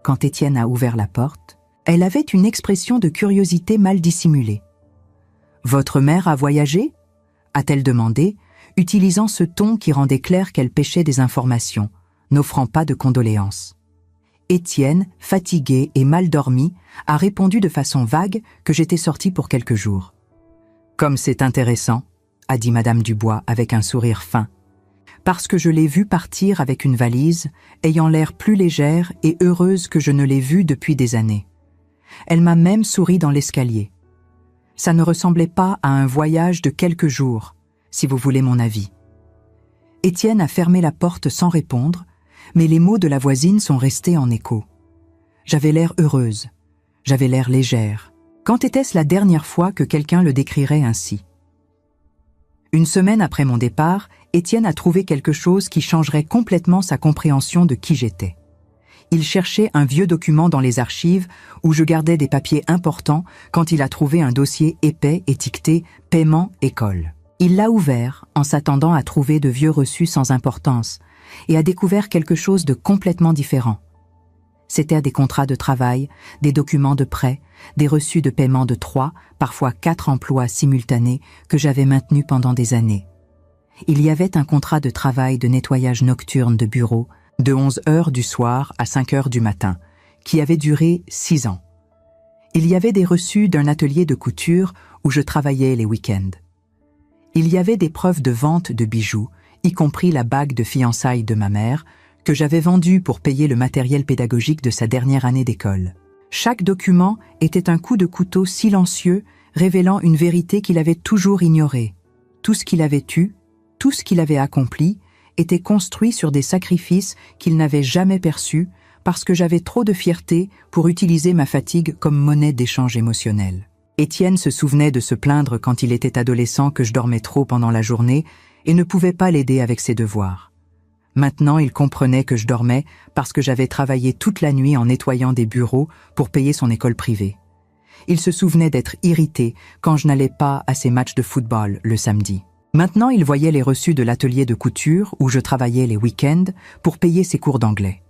Quand Étienne a ouvert la porte, elle avait une expression de curiosité mal dissimulée. « Votre mère a voyagé ?» a-t-elle demandé, utilisant ce ton qui rendait clair qu'elle pêchait des informations, n'offrant pas de condoléances. Étienne, fatigué et mal dormi, a répondu de façon vague que j'étais sorti pour quelques jours. « Comme c'est intéressant », a dit Madame Dubois avec un sourire fin, « parce que je l'ai vue partir avec une valise, ayant l'air plus légère et heureuse que je ne l'ai vue depuis des années. Elle m'a même souri dans l'escalier. Ça ne ressemblait pas à un voyage de quelques jours, si vous voulez mon avis. » Étienne a fermé la porte sans répondre, mais les mots de la voisine sont restés en écho. J'avais l'air heureuse, j'avais l'air légère, Quand était-ce la dernière fois que quelqu'un le décrirait ainsi? Une semaine après mon départ, Étienne a trouvé quelque chose qui changerait complètement sa compréhension de qui j'étais. Il cherchait un vieux document dans les archives où je gardais des papiers importants quand il a trouvé un dossier épais étiqueté « Paiement école ». Il l'a ouvert en s'attendant à trouver de vieux reçus sans importance et a découvert quelque chose de complètement différent. C'étaient des contrats de travail, des documents de prêt, des reçus de paiement de 3, parfois 4 emplois simultanés que j'avais maintenus pendant des années. Il y avait un contrat de travail de nettoyage nocturne de bureau de 11 heures du soir à 5 heures du matin, qui avait duré 6 ans. Il y avait des reçus d'un atelier de couture où je travaillais les week-ends. Il y avait des preuves de vente de bijoux, y compris la bague de fiançailles de ma mère, que j'avais vendue pour payer le matériel pédagogique de sa dernière année d'école. Chaque document était un coup de couteau silencieux révélant une vérité qu'il avait toujours ignorée. Tout ce qu'il avait eu, tout ce qu'il avait accompli, était construit sur des sacrifices qu'il n'avait jamais perçus parce que j'avais trop de fierté pour utiliser ma fatigue comme monnaie d'échange émotionnel. Étienne se souvenait de se plaindre quand il était adolescent que je dormais trop pendant la journée et ne pouvais pas l'aider avec ses devoirs. Maintenant, il comprenait que je dormais parce que j'avais travaillé toute la nuit en nettoyant des bureaux pour payer son école privée. Il se souvenait d'être irrité quand je n'allais pas à ses matchs de football le samedi. Maintenant, il voyait les reçus de l'atelier de couture où je travaillais les week-ends pour payer ses cours d'anglais.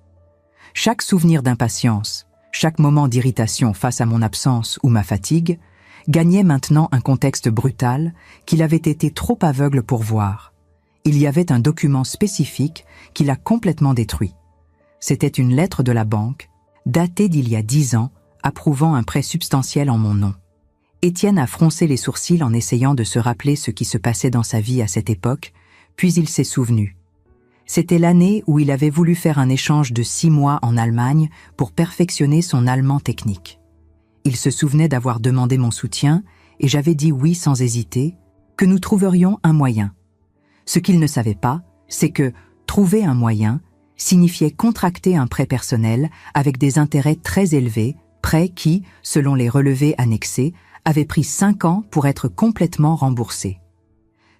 Chaque souvenir d'impatience, chaque moment d'irritation face à mon absence ou ma fatigue, gagnait maintenant un contexte brutal qu'il avait été trop aveugle pour voir. Il y avait un document spécifique qui l'a complètement détruit. C'était une lettre de la banque, datée d'il y a 10 ans, approuvant un prêt substantiel en mon nom. Étienne a froncé les sourcils en essayant de se rappeler ce qui se passait dans sa vie à cette époque, puis il s'est souvenu. C'était l'année où il avait voulu faire un échange de 6 mois en Allemagne pour perfectionner son allemand technique. Il se souvenait d'avoir demandé mon soutien et j'avais dit oui sans hésiter, que nous trouverions un moyen. Ce qu'il ne savait pas, c'est que trouver un moyen signifiait contracter un prêt personnel avec des intérêts très élevés, prêt qui, selon les relevés annexés, avait pris 5 ans pour être complètement remboursé.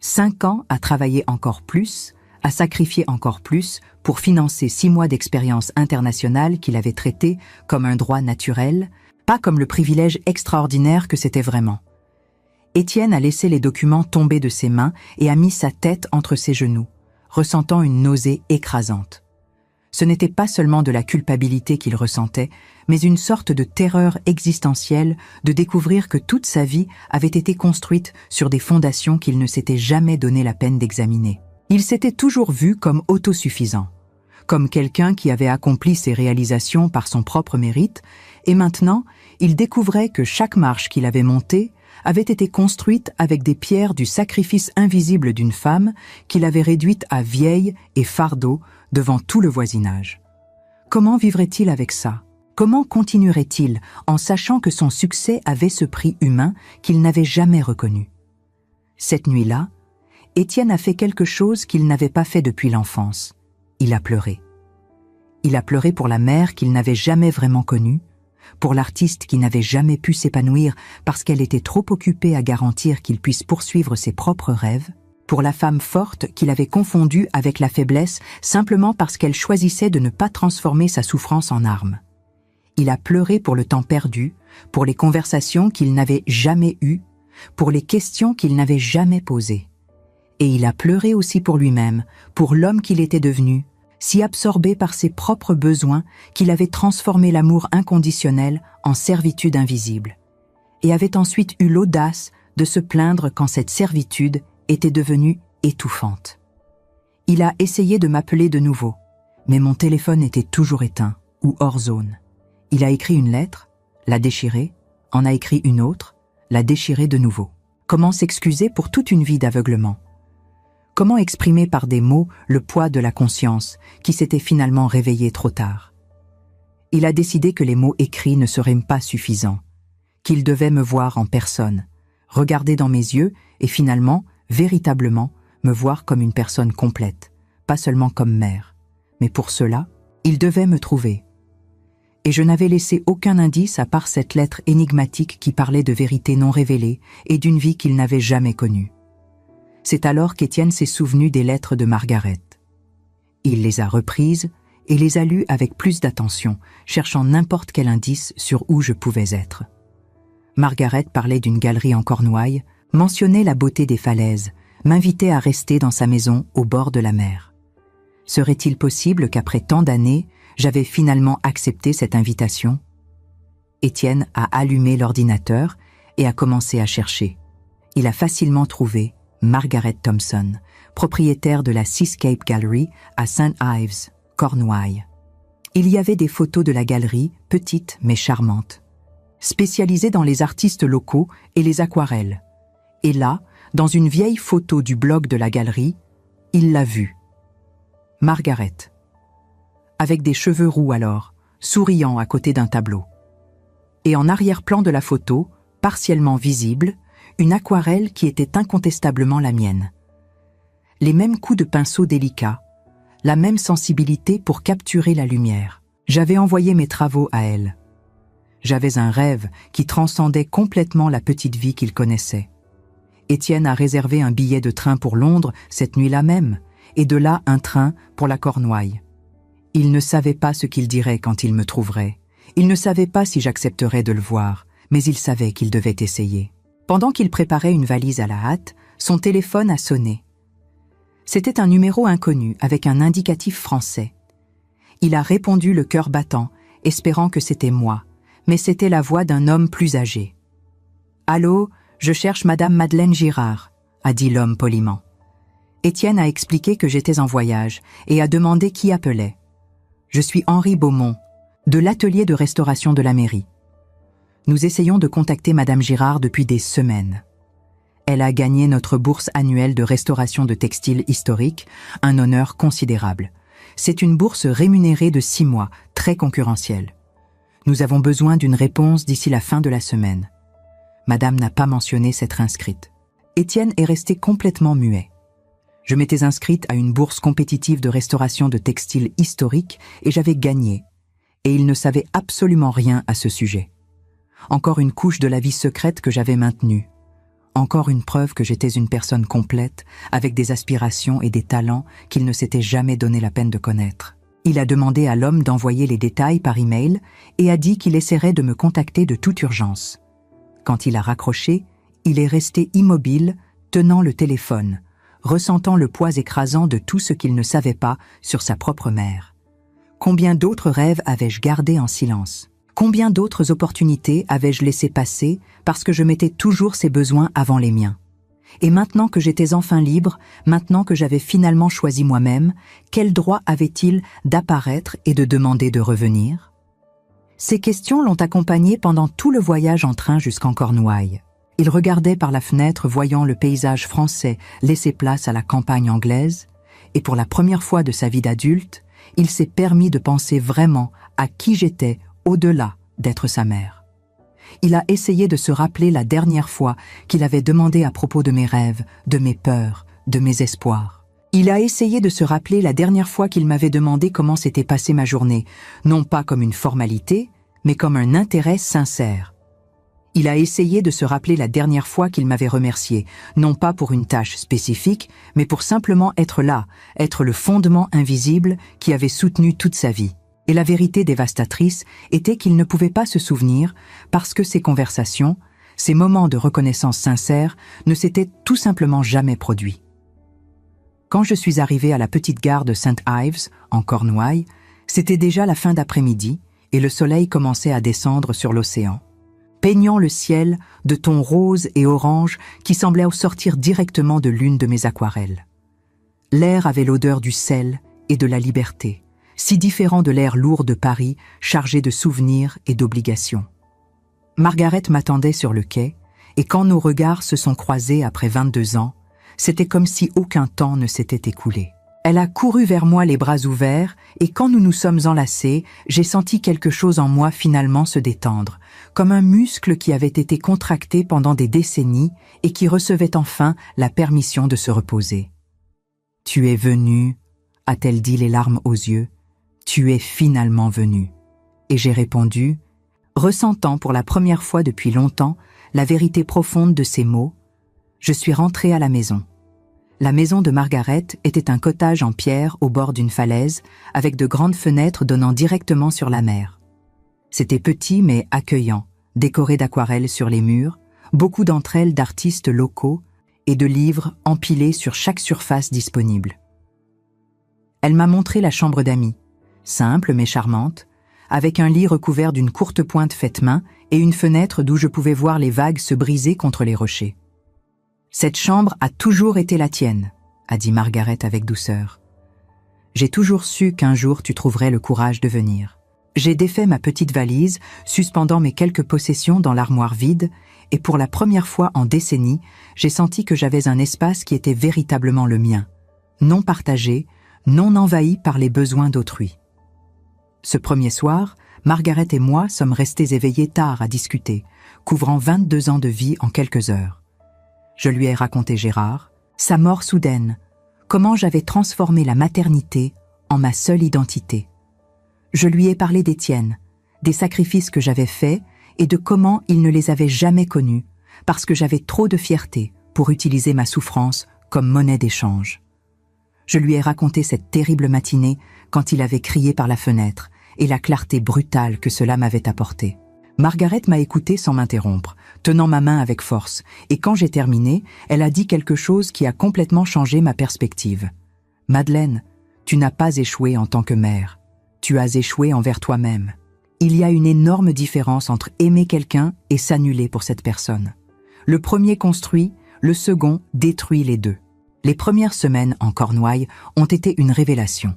5 ans à travailler encore plus, à sacrifier encore plus pour financer 6 mois d'expérience internationale qu'il avait traité comme un droit naturel, pas comme le privilège extraordinaire que c'était vraiment. Étienne a laissé les documents tomber de ses mains et a mis sa tête entre ses genoux, ressentant une nausée écrasante. Ce n'était pas seulement de la culpabilité qu'il ressentait, mais une sorte de terreur existentielle de découvrir que toute sa vie avait été construite sur des fondations qu'il ne s'était jamais donné la peine d'examiner. Il s'était toujours vu comme autosuffisant, comme quelqu'un qui avait accompli ses réalisations par son propre mérite, et maintenant, il découvrait que chaque marche qu'il avait montée avait été construite avec des pierres du sacrifice invisible d'une femme qu'il avait réduite à vieille et fardeau devant tout le voisinage. Comment vivrait-il avec ça? Comment continuerait-il en sachant que son succès avait ce prix humain qu'il n'avait jamais reconnu? Cette nuit-là, Étienne a fait quelque chose qu'il n'avait pas fait depuis l'enfance. Il a pleuré. Il a pleuré pour la mère qu'il n'avait jamais vraiment connue, pour l'artiste qui n'avait jamais pu s'épanouir parce qu'elle était trop occupée à garantir qu'il puisse poursuivre ses propres rêves, pour la femme forte qu'il avait confondue avec la faiblesse simplement parce qu'elle choisissait de ne pas transformer sa souffrance en arme. Il a pleuré pour le temps perdu, pour les conversations qu'il n'avait jamais eues, pour les questions qu'il n'avait jamais posées. Et il a pleuré aussi pour lui-même, pour l'homme qu'il était devenu, si absorbé par ses propres besoins qu'il avait transformé l'amour inconditionnel en servitude invisible, et avait ensuite eu l'audace de se plaindre quand cette servitude était devenue étouffante. Il a essayé de m'appeler de nouveau, mais mon téléphone était toujours éteint ou hors zone. Il a écrit une lettre, l'a déchirée, en a écrit une autre, l'a déchirée de nouveau. Comment s'excuser pour toute une vie d'aveuglement? Comment exprimer par des mots le poids de la conscience qui s'était finalement réveillée trop tard? Il a décidé que les mots écrits ne seraient pas suffisants, qu'il devait me voir en personne, regarder dans mes yeux et finalement, véritablement, me voir comme une personne complète, pas seulement comme mère. Mais pour cela, il devait me trouver. Et je n'avais laissé aucun indice à part cette lettre énigmatique qui parlait de vérités non révélées et d'une vie qu'il n'avait jamais connue. C'est alors qu'Étienne s'est souvenu des lettres de Margaret. Il les a reprises et les a lues avec plus d'attention, cherchant n'importe quel indice sur où je pouvais être. Margaret parlait d'une galerie en Cornouailles, mentionnait la beauté des falaises, m'invitait à rester dans sa maison au bord de la mer. Serait-il possible qu'après tant d'années, j'avais finalement accepté cette invitation? Étienne a allumé l'ordinateur et a commencé à chercher. Il a facilement trouvé Margaret Thompson, propriétaire de la Seascape Gallery à St. Ives, Cornouailles. Il y avait des photos de la galerie, petites mais charmantes, spécialisée dans les artistes locaux et les aquarelles. Et là, dans une vieille photo du blog de la galerie, il l'a vue. Margaret. Avec des cheveux roux alors, souriant à côté d'un tableau. Et en arrière-plan de la photo, partiellement visible, une aquarelle qui était incontestablement la mienne. Les mêmes coups de pinceau délicats, la même sensibilité pour capturer la lumière. J'avais envoyé mes travaux à elle. J'avais un rêve qui transcendait complètement la petite vie qu'il connaissait. Étienne a réservé un billet de train pour Londres cette nuit-là même, et de là un train pour la Cornouaille. Il ne savait pas ce qu'il dirait quand il me trouverait. Il ne savait pas si j'accepterais de le voir, mais il savait qu'il devait essayer. Pendant qu'il préparait une valise à la hâte, son téléphone a sonné. C'était un numéro inconnu avec un indicatif français. Il a répondu le cœur battant, espérant que c'était moi, mais c'était la voix d'un homme plus âgé. « Allô, je cherche Madame Madeleine Girard », a dit l'homme poliment. Étienne a expliqué que j'étais en voyage et a demandé qui appelait. « Je suis Henri Beaumont, de l'atelier de restauration de la mairie. Nous essayons de contacter Madame Girard depuis des semaines. Elle a gagné notre bourse annuelle de restauration de textiles historiques, un honneur considérable. C'est une bourse rémunérée de 6 mois, très concurrentielle. Nous avons besoin d'une réponse d'ici la fin de la semaine. » Madame n'a pas mentionné s'être inscrite. Étienne est resté complètement muet. Je m'étais inscrite à une bourse compétitive de restauration de textiles historiques et j'avais gagné. Et il ne savait absolument rien à ce sujet. Encore une couche de la vie secrète que j'avais maintenue. Encore une preuve que j'étais une personne complète, avec des aspirations et des talents qu'il ne s'était jamais donné la peine de connaître. Il a demandé à l'homme d'envoyer les détails par email et a dit qu'il essaierait de me contacter de toute urgence. Quand il a raccroché, il est resté immobile, tenant le téléphone, ressentant le poids écrasant de tout ce qu'il ne savait pas sur sa propre mère. Combien d'autres rêves avais-je gardés en silence? Combien d'autres opportunités avais-je laissé passer parce que je mettais toujours ses besoins avant les miens? Et maintenant que j'étais enfin libre, maintenant que j'avais finalement choisi moi-même, quel droit avait-il d'apparaître et de demander de revenir? Ces questions l'ont accompagné pendant tout le voyage en train jusqu'en Cornouailles. Il regardait par la fenêtre voyant le paysage français laisser place à la campagne anglaise, et pour la première fois de sa vie d'adulte, il s'est permis de penser vraiment à qui j'étais au-delà d'être sa mère. Il a essayé de se rappeler la dernière fois qu'il avait demandé à propos de mes rêves, de mes peurs, de mes espoirs. Il a essayé de se rappeler la dernière fois qu'il m'avait demandé comment s'était passée ma journée, non pas comme une formalité, mais comme un intérêt sincère. Il a essayé de se rappeler la dernière fois qu'il m'avait remercié, non pas pour une tâche spécifique, mais pour simplement être là, être le fondement invisible qui avait soutenu toute sa vie. Et la vérité dévastatrice était qu'il ne pouvait pas se souvenir parce que ces conversations, ces moments de reconnaissance sincère ne s'étaient tout simplement jamais produits. Quand je suis arrivée à la petite gare de St. Ives, en Cornouailles, c'était déjà la fin d'après-midi et le soleil commençait à descendre sur l'océan, peignant le ciel de tons roses et oranges qui semblaient sortir directement de l'une de mes aquarelles. L'air avait l'odeur du sel et de la liberté, si différent de l'air lourd de Paris, chargé de souvenirs et d'obligations. Margaret m'attendait sur le quai, et quand nos regards se sont croisés après 22 ans, c'était comme si aucun temps ne s'était écoulé. Elle a couru vers moi les bras ouverts, et quand nous nous sommes enlacés, j'ai senti quelque chose en moi finalement se détendre, comme un muscle qui avait été contracté pendant des décennies et qui recevait enfin la permission de se reposer. « Tu es venu » a-t-elle dit les larmes aux yeux. « Tu es finalement venu. Et j'ai répondu, ressentant pour la première fois depuis longtemps la vérité profonde de ces mots, je suis rentrée à la maison. La maison de Margaret était un cottage en pierre au bord d'une falaise, avec de grandes fenêtres donnant directement sur la mer. C'était petit mais accueillant, décoré d'aquarelles sur les murs, beaucoup d'entre elles d'artistes locaux et de livres empilés sur chaque surface disponible. Elle m'a montré la chambre d'amis, simple mais charmante, avec un lit recouvert d'une courte pointe faite main et une fenêtre d'où je pouvais voir les vagues se briser contre les rochers. « Cette chambre a toujours été la tienne », a dit Margaret avec douceur. « J'ai toujours su qu'un jour tu trouverais le courage de venir. » J'ai défait ma petite valise, suspendant mes quelques possessions dans l'armoire vide, et pour la première fois en décennies, j'ai senti que j'avais un espace qui était véritablement le mien, non partagé, non envahi par les besoins d'autrui. Ce premier soir, Margaret et moi sommes restés éveillés tard à discuter, couvrant 22 ans de vie en quelques heures. Je lui ai raconté Gérard, sa mort soudaine, comment j'avais transformé la maternité en ma seule identité. Je lui ai parlé d'Étienne, des sacrifices que j'avais faits et de comment il ne les avait jamais connus, parce que j'avais trop de fierté pour utiliser ma souffrance comme monnaie d'échange. Je lui ai raconté cette terrible matinée quand il avait crié par la fenêtre et la clarté brutale que cela m'avait apportée. Margaret m'a écouté sans m'interrompre, tenant ma main avec force, et quand j'ai terminé, elle a dit quelque chose qui a complètement changé ma perspective. « Madeleine, tu n'as pas échoué en tant que mère. Tu as échoué envers toi-même. Il y a une énorme différence entre aimer quelqu'un et s'annuler pour cette personne. Le premier construit, le second détruit les deux. Les premières semaines en Cornouailles ont été une révélation.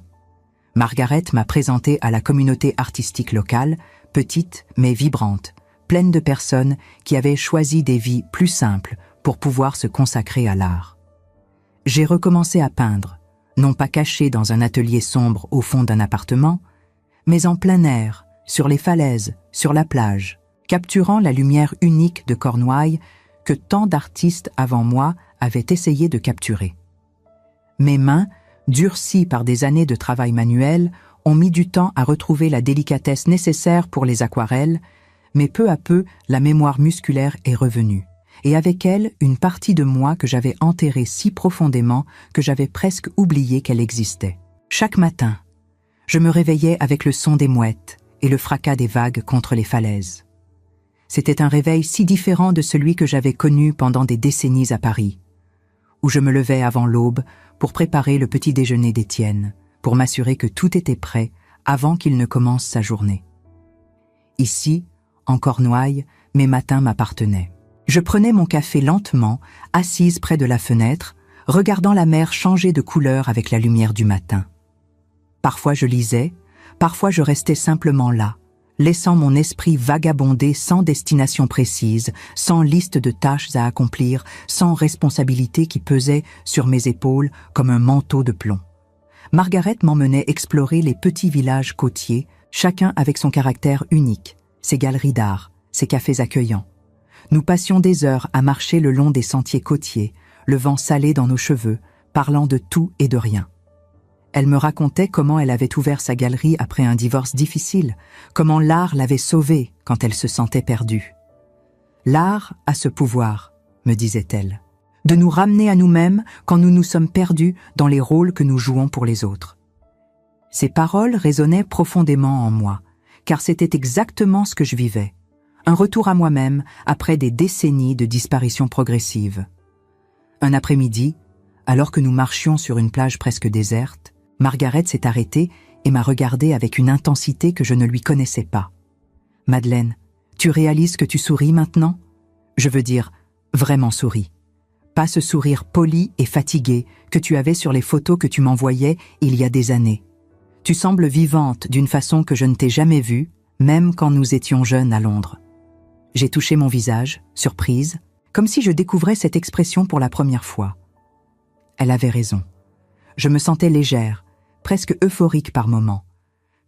Margaret m'a présenté à la communauté artistique locale, petite mais vibrante, pleine de personnes qui avaient choisi des vies plus simples pour pouvoir se consacrer à l'art. J'ai recommencé à peindre, non pas caché dans un atelier sombre au fond d'un appartement, mais en plein air, sur les falaises, sur la plage, capturant la lumière unique de Cornouailles que tant d'artistes avant moi avaient essayé de capturer. Mes mains, durcies par des années de travail manuel, ont mis du temps à retrouver la délicatesse nécessaire pour les aquarelles, mais peu à peu, la mémoire musculaire est revenue, et avec elle, une partie de moi que j'avais enterrée si profondément que j'avais presque oublié qu'elle existait. Chaque matin, je me réveillais avec le son des mouettes et le fracas des vagues contre les falaises. C'était un réveil si différent de celui que j'avais connu pendant des décennies à Paris, où je me levais avant l'aube pour préparer le petit déjeuner d'Étienne, pour m'assurer que tout était prêt avant qu'il ne commence sa journée. Ici, en Cornouailles, mes matins m'appartenaient. Je prenais mon café lentement, assise près de la fenêtre, regardant la mer changer de couleur avec la lumière du matin. Parfois je lisais, parfois je restais simplement là, laissant mon esprit vagabonder sans destination précise, sans liste de tâches à accomplir, sans responsabilité qui pesait sur mes épaules comme un manteau de plomb. Margaret m'emmenait explorer les petits villages côtiers, chacun avec son caractère unique, ses galeries d'art, ses cafés accueillants. Nous passions des heures à marcher le long des sentiers côtiers, le vent salé dans nos cheveux, parlant de tout et de rien. Elle me racontait comment elle avait ouvert sa galerie après un divorce difficile, comment l'art l'avait sauvée quand elle se sentait perdue. L'art a ce pouvoir, me disait-elle, de nous ramener à nous-mêmes quand nous nous sommes perdus dans les rôles que nous jouons pour les autres. Ces paroles résonnaient profondément en moi, car c'était exactement ce que je vivais. Un retour à moi-même après des décennies de disparition progressive. Un après-midi, alors que nous marchions sur une plage presque déserte, Margaret s'est arrêtée et m'a regardée avec une intensité que je ne lui connaissais pas. « Madeleine, tu réalises que tu souris maintenant ? Je veux dire, vraiment souris. Pas ce sourire poli et fatigué que tu avais sur les photos que tu m'envoyais il y a des années. Tu sembles vivante d'une façon que je ne t'ai jamais vue, même quand nous étions jeunes à Londres. » J'ai touché mon visage, surprise, comme si je découvrais cette expression pour la première fois. Elle avait raison. Je me sentais légère, presque euphorique par moments,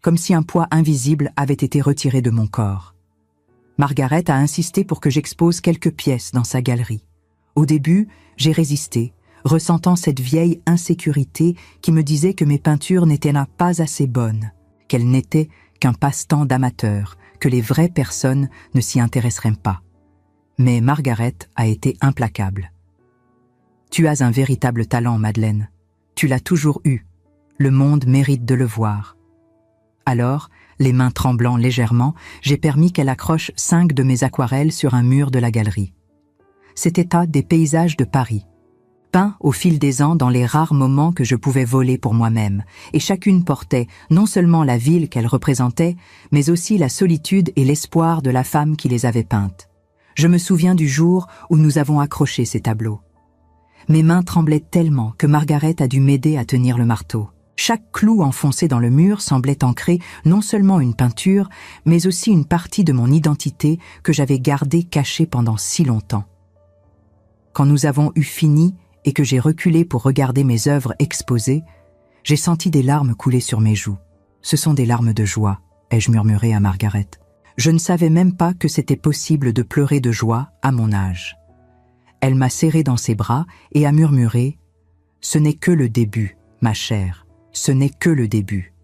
comme si un poids invisible avait été retiré de mon corps. Margaret a insisté pour que j'expose quelques pièces dans sa galerie. Au début, j'ai résisté, ressentant cette vieille insécurité qui me disait que mes peintures n'étaient là pas assez bonnes, qu'elles n'étaient qu'un passe-temps d'amateur, que les vraies personnes ne s'y intéresseraient pas. Mais Margaret a été implacable. « Tu as un véritable talent, Madeleine. Tu l'as toujours eu. Le monde mérite de le voir. » Alors, les mains tremblant légèrement, j'ai permis qu'elle accroche 5 de mes aquarelles sur un mur de la galerie. C'était des paysages de Paris, peints au fil des ans dans les rares moments que je pouvais voler pour moi-même, et chacune portait non seulement la ville qu'elle représentait, mais aussi la solitude et l'espoir de la femme qui les avait peintes. Je me souviens du jour où nous avons accroché ces tableaux. Mes mains tremblaient tellement que Margaret a dû m'aider à tenir le marteau. Chaque clou enfoncé dans le mur semblait ancrer non seulement une peinture, mais aussi une partie de mon identité que j'avais gardée cachée pendant si longtemps. Quand nous avons eu fini et que j'ai reculé pour regarder mes œuvres exposées, j'ai senti des larmes couler sur mes joues. « Ce sont des larmes de joie », ai-je murmuré à Margaret. Je ne savais même pas que c'était possible de pleurer de joie à mon âge. Elle m'a serré dans ses bras et a murmuré « Ce n'est que le début, ma chère. Ce n'est que le début. »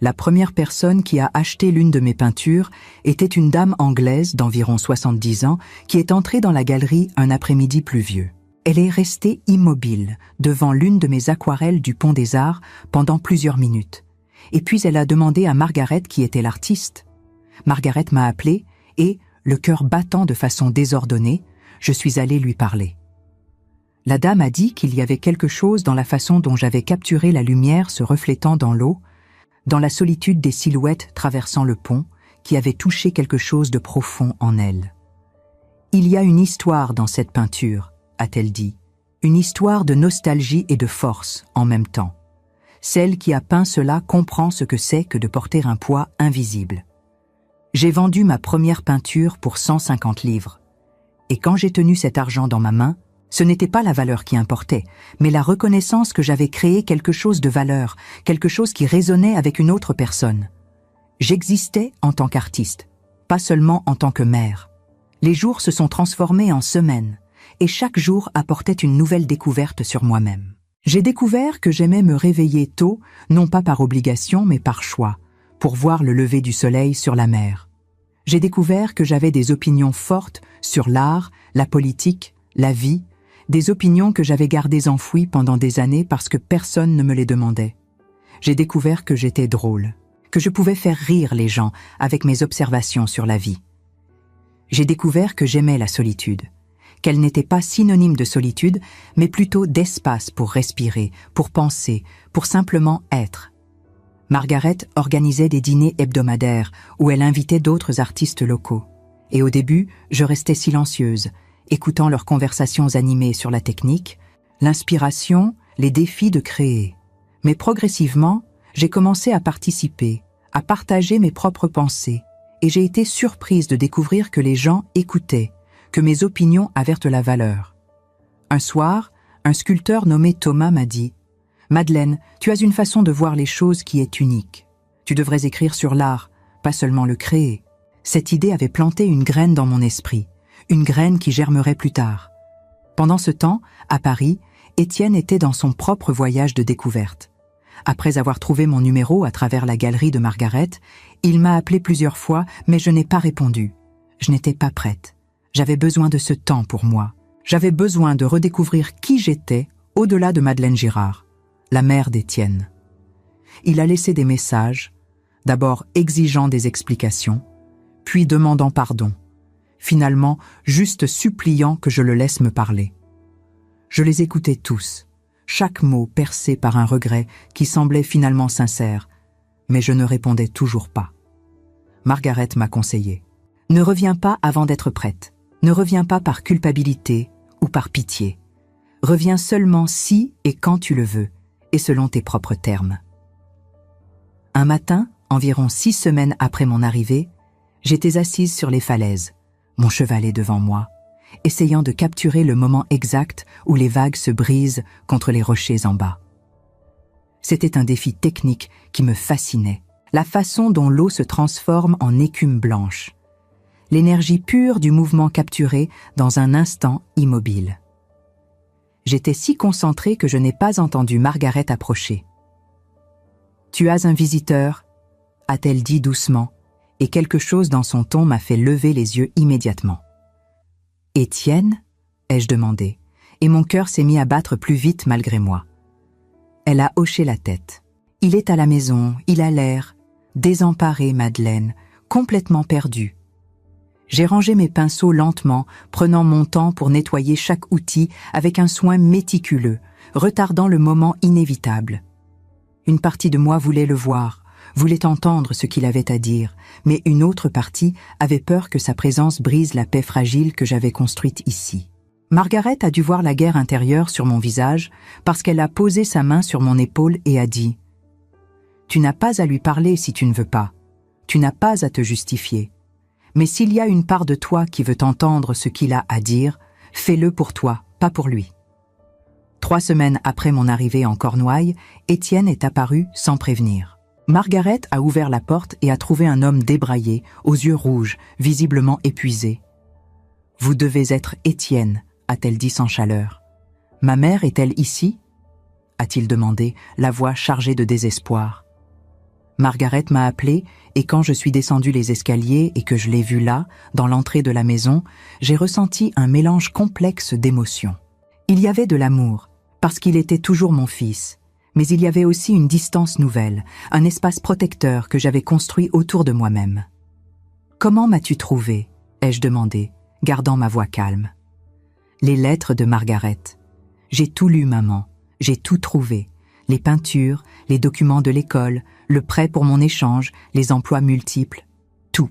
La première personne qui a acheté l'une de mes peintures était une dame anglaise d'environ 70 ans qui est entrée dans la galerie un après-midi pluvieux. Elle est restée immobile devant l'une de mes aquarelles du Pont des Arts pendant plusieurs minutes. Et puis elle a demandé à Margaret qui était l'artiste. Margaret m'a appelé et, le cœur battant de façon désordonnée, je suis allé lui parler. La dame a dit qu'il y avait quelque chose dans la façon dont j'avais capturé la lumière se reflétant dans l'eau, dans la solitude des silhouettes traversant le pont, qui avait touché quelque chose de profond en elle. « Il y a une histoire dans cette peinture », a-t-elle dit, « une histoire de nostalgie et de force en même temps. Celle qui a peint cela comprend ce que c'est que de porter un poids invisible. J'ai vendu ma première peinture pour 150 livres. Et quand j'ai tenu cet argent dans ma main, ce n'était pas la valeur qui importait, mais la reconnaissance que j'avais créé quelque chose de valeur, quelque chose qui résonnait avec une autre personne. J'existais en tant qu'artiste, pas seulement en tant que mère. Les jours se sont transformés en semaines, et chaque jour apportait une nouvelle découverte sur moi-même. J'ai découvert que j'aimais me réveiller tôt, non pas par obligation, mais par choix, pour voir le lever du soleil sur la mer. J'ai découvert que j'avais des opinions fortes sur l'art, la politique, la vie, des opinions que j'avais gardées enfouies pendant des années parce que personne ne me les demandait. J'ai découvert que j'étais drôle, que je pouvais faire rire les gens avec mes observations sur la vie. J'ai découvert que j'aimais la solitude, qu'elle n'était pas synonyme de solitude, mais plutôt d'espace pour respirer, pour penser, pour simplement être. Margaret organisait des dîners hebdomadaires où elle invitait d'autres artistes locaux. Et au début, je restais silencieuse, écoutant leurs conversations animées sur la technique, l'inspiration, les défis de créer. Mais progressivement, j'ai commencé à participer, à partager mes propres pensées, et j'ai été surprise de découvrir que les gens écoutaient, que mes opinions avaient de la valeur. Un soir, un sculpteur nommé Thomas m'a dit « Madeleine, tu as une façon de voir les choses qui est unique. Tu devrais écrire sur l'art, pas seulement le créer. » Cette idée avait planté une graine dans mon esprit, une graine qui germerait plus tard. Pendant ce temps, à Paris, Étienne était dans son propre voyage de découverte. Après avoir trouvé mon numéro à travers la galerie de Margaret, il m'a appelé plusieurs fois, mais je n'ai pas répondu. Je n'étais pas prête. J'avais besoin de ce temps pour moi. J'avais besoin de redécouvrir qui j'étais au-delà de Madeleine Girard, la mère d'Étienne. Il a laissé des messages, d'abord exigeant des explications, puis demandant pardon, finalement juste suppliant que je le laisse me parler. Je les écoutais tous, chaque mot percé par un regret qui semblait finalement sincère, mais je ne répondais toujours pas. Margaret m'a conseillé. Ne reviens pas avant d'être prête. Ne reviens pas par culpabilité ou par pitié. Reviens seulement si et quand tu le veux, et selon tes propres termes. Un matin, environ 6 semaines après mon arrivée, j'étais assise sur les falaises, mon chevalet devant moi, essayant de capturer le moment exact où les vagues se brisent contre les rochers en bas. C'était un défi technique qui me fascinait, la façon dont l'eau se transforme en écume blanche, l'énergie pure du mouvement capturé dans un instant immobile. J'étais si concentrée que je n'ai pas entendu Margaret approcher. « Tu as un visiteur » a-t-elle dit doucement, et quelque chose dans son ton m'a fait lever les yeux immédiatement. Étienne ? ai-je demandé, et mon cœur s'est mis à battre plus vite malgré moi. Elle a hoché la tête. Il est à la maison, il a l'air désemparé, Madeleine, complètement perdu. J'ai rangé mes pinceaux lentement, prenant mon temps pour nettoyer chaque outil avec un soin méticuleux, retardant le moment inévitable. Une partie de moi voulait le voir, voulait entendre ce qu'il avait à dire, mais une autre partie avait peur que sa présence brise la paix fragile que j'avais construite ici. Margaret a dû voir la guerre intérieure sur mon visage parce qu'elle a posé sa main sur mon épaule et a dit « Tu n'as pas à lui parler si tu ne veux pas. Tu n'as pas à te justifier. Mais s'il y a une part de toi qui veut entendre ce qu'il a à dire, fais-le pour toi, pas pour lui. » 3 semaines après mon arrivée en Cornouailles, Étienne est apparu sans prévenir. Margaret a ouvert la porte et a trouvé un homme débraillé, aux yeux rouges, visiblement épuisé. « Vous devez être Étienne, » a-t-elle dit sans chaleur. « Ma mère est-elle ici ?» a-t-il demandé, la voix chargée de désespoir. Margaret m'a appelé et quand je suis descendue les escaliers et que je l'ai vue là, dans l'entrée de la maison, j'ai ressenti un mélange complexe d'émotions. Il y avait de l'amour, parce qu'il était toujours mon fils, mais il y avait aussi une distance nouvelle, un espace protecteur que j'avais construit autour de moi-même. « Comment m'as-tu trouvé ?» ai-je demandé, gardant ma voix calme. Les lettres de Margaret. J'ai tout lu, maman, j'ai tout trouvé. Les peintures, les documents de l'école, le prêt pour mon échange, les emplois multiples, tout.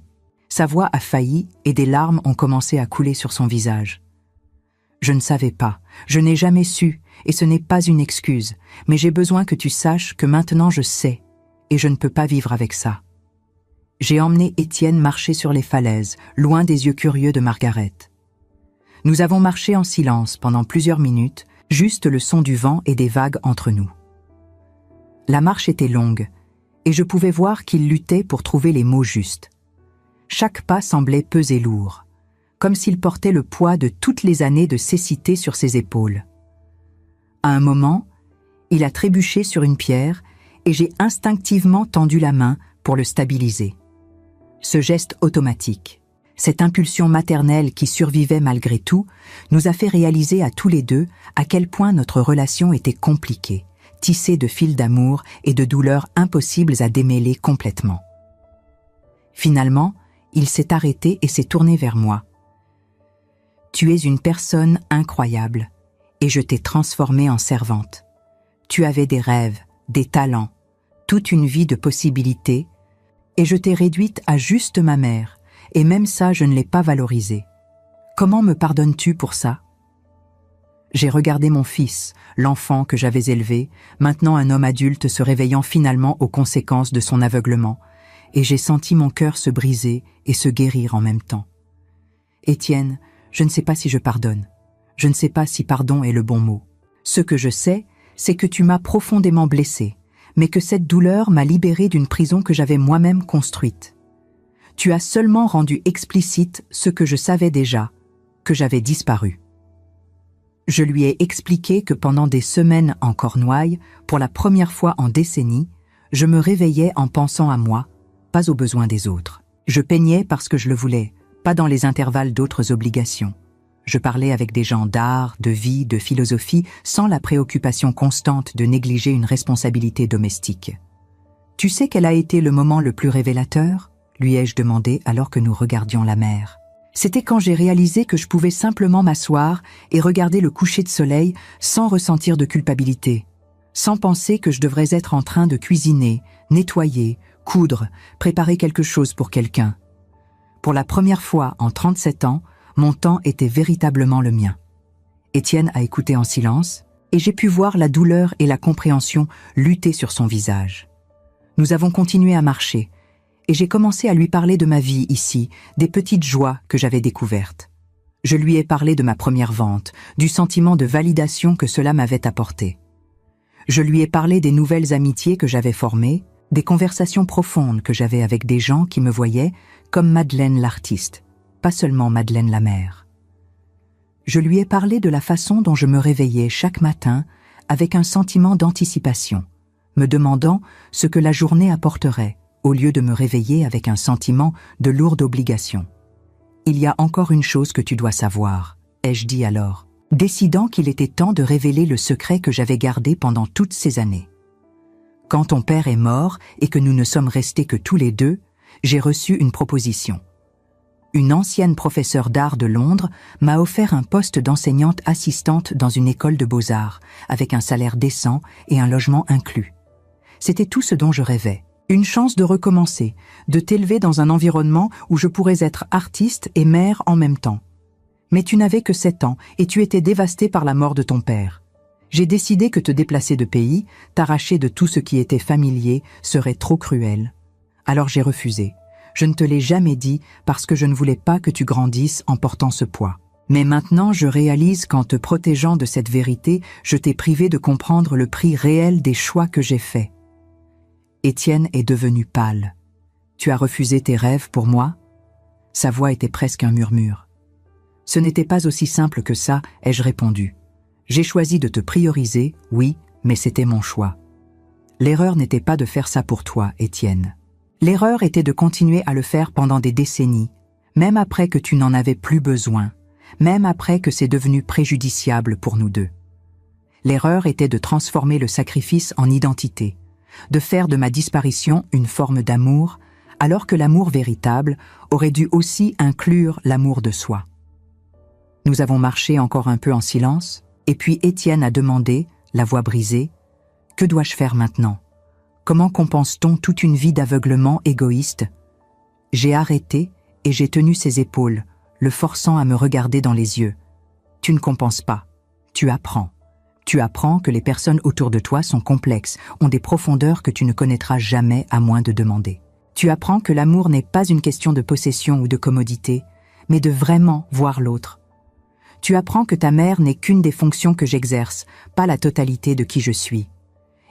Sa voix a failli et des larmes ont commencé à couler sur son visage. Je ne savais pas, je n'ai jamais su, et ce n'est pas une excuse, mais j'ai besoin que tu saches que maintenant je sais, et je ne peux pas vivre avec ça. J'ai emmené Étienne marcher sur les falaises, loin des yeux curieux de Margaret. Nous avons marché en silence pendant plusieurs minutes, juste le son du vent et des vagues entre nous. La marche était longue, et je pouvais voir qu'il luttait pour trouver les mots justes. Chaque pas semblait peser lourd, comme s'il portait le poids de toutes les années de cécité sur ses épaules. À un moment, il a trébuché sur une pierre et j'ai instinctivement tendu la main pour le stabiliser. Ce geste automatique, cette impulsion maternelle qui survivait malgré tout, nous a fait réaliser à tous les deux à quel point notre relation était compliquée, tissée de fils d'amour et de douleurs impossibles à démêler complètement. Finalement, il s'est arrêté et s'est tourné vers moi. « Tu es une personne incroyable, et je t'ai transformée en servante. Tu avais des rêves, des talents, toute une vie de possibilités, et je t'ai réduite à juste ma mère, et même ça je ne l'ai pas valorisé. Comment me pardonnes-tu pour ça ?» J'ai regardé mon fils, l'enfant que j'avais élevé, maintenant un homme adulte se réveillant finalement aux conséquences de son aveuglement, et j'ai senti mon cœur se briser et se guérir en même temps. Étienne, je ne sais pas si je pardonne. Je ne sais pas si pardon est le bon mot. Ce que je sais, c'est que tu m'as profondément blessé, mais que cette douleur m'a libéré d'une prison que j'avais moi-même construite. Tu as seulement rendu explicite ce que je savais déjà, que j'avais disparu. Je lui ai expliqué que pendant des semaines en Cornouailles, pour la première fois en décennies, je me réveillais en pensant à moi, pas aux besoins des autres. Je peignais parce que je le voulais, pas dans les intervalles d'autres obligations. Je parlais avec des gens d'art, de vie, de philosophie, sans la préoccupation constante de négliger une responsabilité domestique. « Tu sais quel a été le moment le plus révélateur ?» lui ai-je demandé alors que nous regardions la mer. C'était quand j'ai réalisé que je pouvais simplement m'asseoir et regarder le coucher de soleil sans ressentir de culpabilité, sans penser que je devrais être en train de cuisiner, nettoyer, coudre, préparer quelque chose pour quelqu'un. Pour la première fois en 37 ans, mon temps était véritablement le mien. Étienne a écouté en silence, et j'ai pu voir la douleur et la compréhension lutter sur son visage. Nous avons continué à marcher, et j'ai commencé à lui parler de ma vie ici, des petites joies que j'avais découvertes. Je lui ai parlé de ma première vente, du sentiment de validation que cela m'avait apporté. Je lui ai parlé des nouvelles amitiés que j'avais formées, des conversations profondes que j'avais avec des gens qui me voyaient comme Madeleine l'artiste, pas seulement Madeleine la mère. Je lui ai parlé de la façon dont je me réveillais chaque matin avec un sentiment d'anticipation, me demandant ce que la journée apporterait, au lieu de me réveiller avec un sentiment de lourde obligation. « Il y a encore une chose que tu dois savoir », ai-je dit alors, décidant qu'il était temps de révéler le secret que j'avais gardé pendant toutes ces années. Quand ton père est mort et que nous ne sommes restés que tous les deux, j'ai reçu une proposition. Une ancienne professeure d'art de Londres m'a offert un poste d'enseignante assistante dans une école de beaux-arts, avec un salaire décent et un logement inclus. C'était tout ce dont je rêvais. Une chance de recommencer, de t'élever dans un environnement où je pourrais être artiste et mère en même temps. Mais tu n'avais que 7 ans et tu étais dévastée par la mort de ton père. J'ai décidé que te déplacer de pays, t'arracher de tout ce qui était familier, serait trop cruel. Alors j'ai refusé. Je ne te l'ai jamais dit parce que je ne voulais pas que tu grandisses en portant ce poids. Mais maintenant, je réalise qu'en te protégeant de cette vérité, je t'ai privé de comprendre le prix réel des choix que j'ai faits. Étienne est devenu pâle. Tu as refusé tes rêves pour moi ? Sa voix était presque un murmure. Ce n'était pas aussi simple que ça, ai-je répondu. J'ai choisi de te prioriser, oui, mais c'était mon choix. L'erreur n'était pas de faire ça pour toi, Étienne. L'erreur était de continuer à le faire pendant des décennies, même après que tu n'en avais plus besoin, même après que c'est devenu préjudiciable pour nous deux. L'erreur était de transformer le sacrifice en identité, de faire de ma disparition une forme d'amour, alors que l'amour véritable aurait dû aussi inclure l'amour de soi. Nous avons marché encore un peu en silence, et puis Étienne a demandé, la voix brisée, « Que dois-je faire maintenant ? Comment compense-t-on toute une vie d'aveuglement égoïste ?» J'ai arrêté et j'ai tenu ses épaules, le forçant à me regarder dans les yeux. « Tu ne compenses pas, tu apprends. Tu apprends que les personnes autour de toi sont complexes, ont des profondeurs que tu ne connaîtras jamais à moins de demander. Tu apprends que l'amour n'est pas une question de possession ou de commodité, mais de vraiment voir l'autre. Tu apprends que ta mère n'est qu'une des fonctions que j'exerce, pas la totalité de qui je suis.